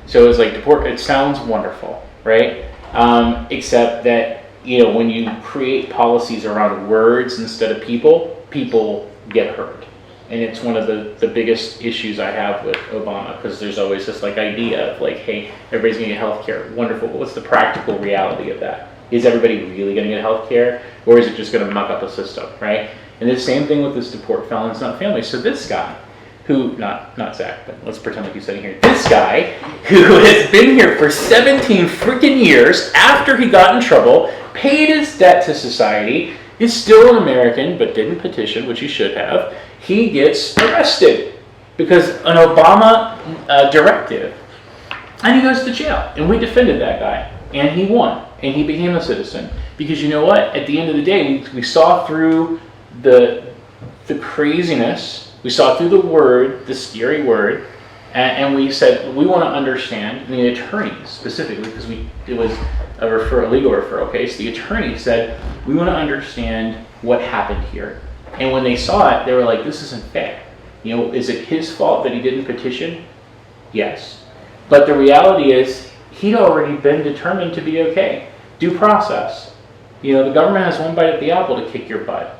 So it's like deport, it sounds wonderful, right? Except that, when you create policies around words instead of people get hurt. And it's one of the biggest issues I have with Obama, because there's always this idea of hey, everybody's gonna get health care. Wonderful, but what's the practical reality of that? is everybody really going to get health care, or is it just going to muck up the system, right? And the same thing with this deport felons, not families. So this guy, who, not Zach, but let's pretend like he's sitting here. This guy, who has been here for 17 freaking years after he got in trouble, paid his debt to society, is still an American, but didn't petition, which he should have. He gets arrested because an Obama directive, and he goes to jail. And we defended that guy, and he won, and he became a citizen. Because you know what? At the end of the day, we saw through the craziness. We saw through the word, the scary word, and we said we want to understand. And the attorneys specifically, because it was a legal referral case. The attorney said we want to understand what happened here. And when they saw it, they were like, "This isn't fair. You know, is it his fault that he didn't petition? Yes, but the reality is he'd already been determined to be okay. Due process. You know, the government has one bite at the apple to kick your butt,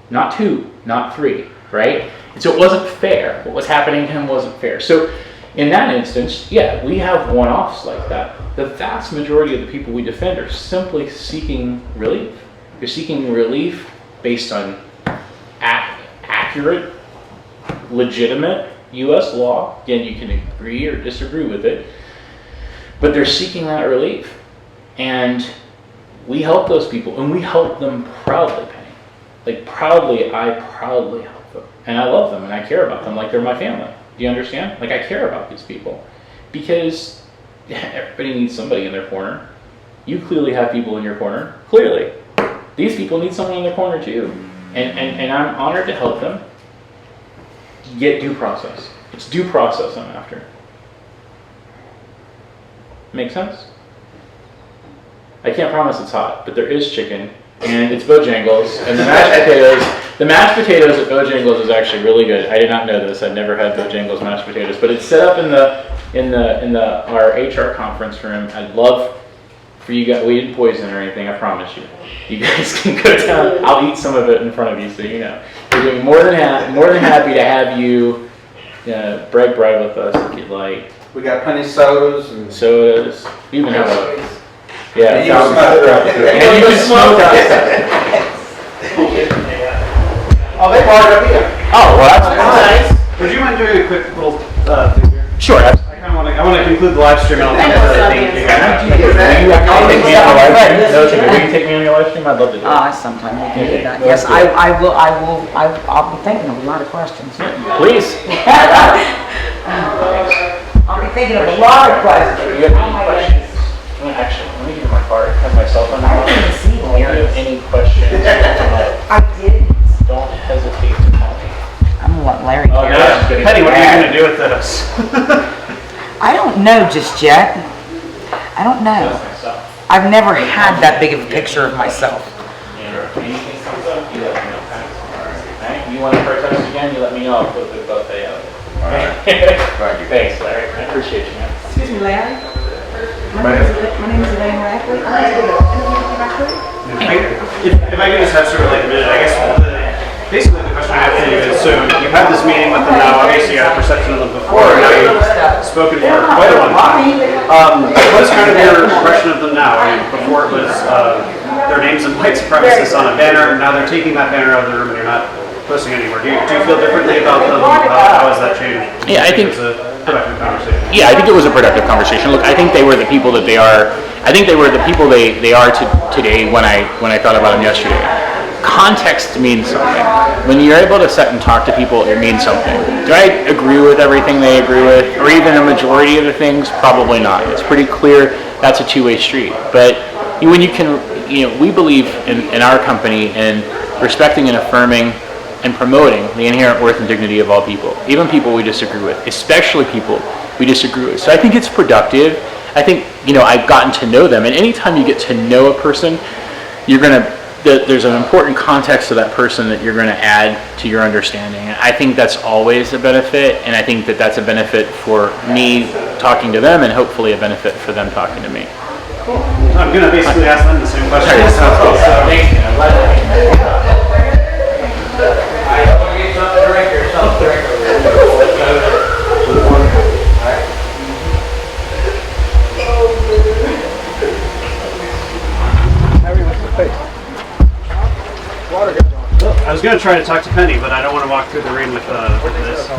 not two, not three." Right? And so it wasn't fair. What was happening to him wasn't fair. So in that instance, yeah, we have one-offs like that. The vast majority of the people we defend are simply seeking relief. They're seeking relief based on accurate, legitimate U.S. law. Again, you can agree or disagree with it, but they're seeking that relief. And we help those people, and we help them proudly, Penny. Like proudly, I proudly help them. And I love them, and I care about them like they're my family. Do you understand? Like I care about these people. Because everybody needs somebody in their corner. You clearly have people in your corner. Clearly. These people need someone in their corner too. And I'm honored to help them get due process. It's due process I'm after. Make sense? I can't promise it's hot, but there is chicken, and it's Bojangles, and the mashed potatoes at Bojangles is actually really good. I did not know this. I'd never had Bojangles mashed potatoes, but it's set up in our HR conference room. I'd love for you guys. We didn't poison or anything. I promise you. You guys can go down. I'll eat some of it in front of you, so you know. We're doing more than happy to have you break bread with us if you'd like. We got plenty of sodas and Sodas. We even have a yeah. And you can smoke outside. And you can smoke outside. Oh, they brought it up here. Oh, well, that's Nice. Would you mind doing a quick little thing here? sure. I kind of want to conclude the live stream and I'll take the thing. We can take me on your live stream. I'd love to do it. Sometime we can do that. Yes, I'll be thinking of a lot of questions. Please. I'll be thinking of a lot of questions. You have any questions? Actually, let me give you my card. I have my cell phone. I didn't see If you have any questions, I did. don't hesitate to call me. I'm gonna let Larry Oh, carry no. it. Penny, what are you going to do with this? I don't know just yet. I don't know. I've never had that big of a picture of myself. Anything comes up, you let me know. Alright, you want to protest again, you let me know. I'll put the buffet out. Alright. Thank you. Thanks, Larry. I appreciate you, man. Excuse me, Larry. My name is Elaine Rackley. If I could just have sort of like a minute, I guess basically the question I have for you is, so you've had this meeting with them now, obviously you had a perception of them before, and now you've spoken for quite a long time. What's kind of your impression of them now? I mean, before it was their names and white supremacists on a banner, now they're taking that banner out of the room and you're not posting anymore. Do you feel differently about them? How has that changed? Yeah, I think it was a productive conversation. Yeah, I think it was a productive conversation. Look, I think they were the people that they are. I think they were the people they are today when I thought about them yesterday. Context means something. When you're able to sit and talk to people, it means something. Do I agree with everything they agree with, or even a majority of the things? Probably not. It's pretty clear that's a two-way street. But when you can, we believe in our company in respecting and affirming and promoting the inherent worth and dignity of all people, even people we disagree with, especially people we disagree with. So I think it's productive. I think, I've gotten to know them, and anytime you get to know a person, there's an important context to that person that you're going to add to your understanding. And I think that's always a benefit, and I think that that's a benefit for me talking to them, and hopefully a benefit for them talking to me. Cool. I'm going to basically ask them the same question. Thank you. gonna try to talk to Penny, but I don't want to walk through the rain with this.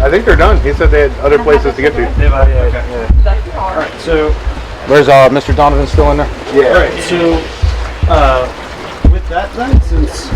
I think they're done. He said they had other places to get to. Okay. All right. So. There's Mr. Donovan still in there? All right. So with that then, since.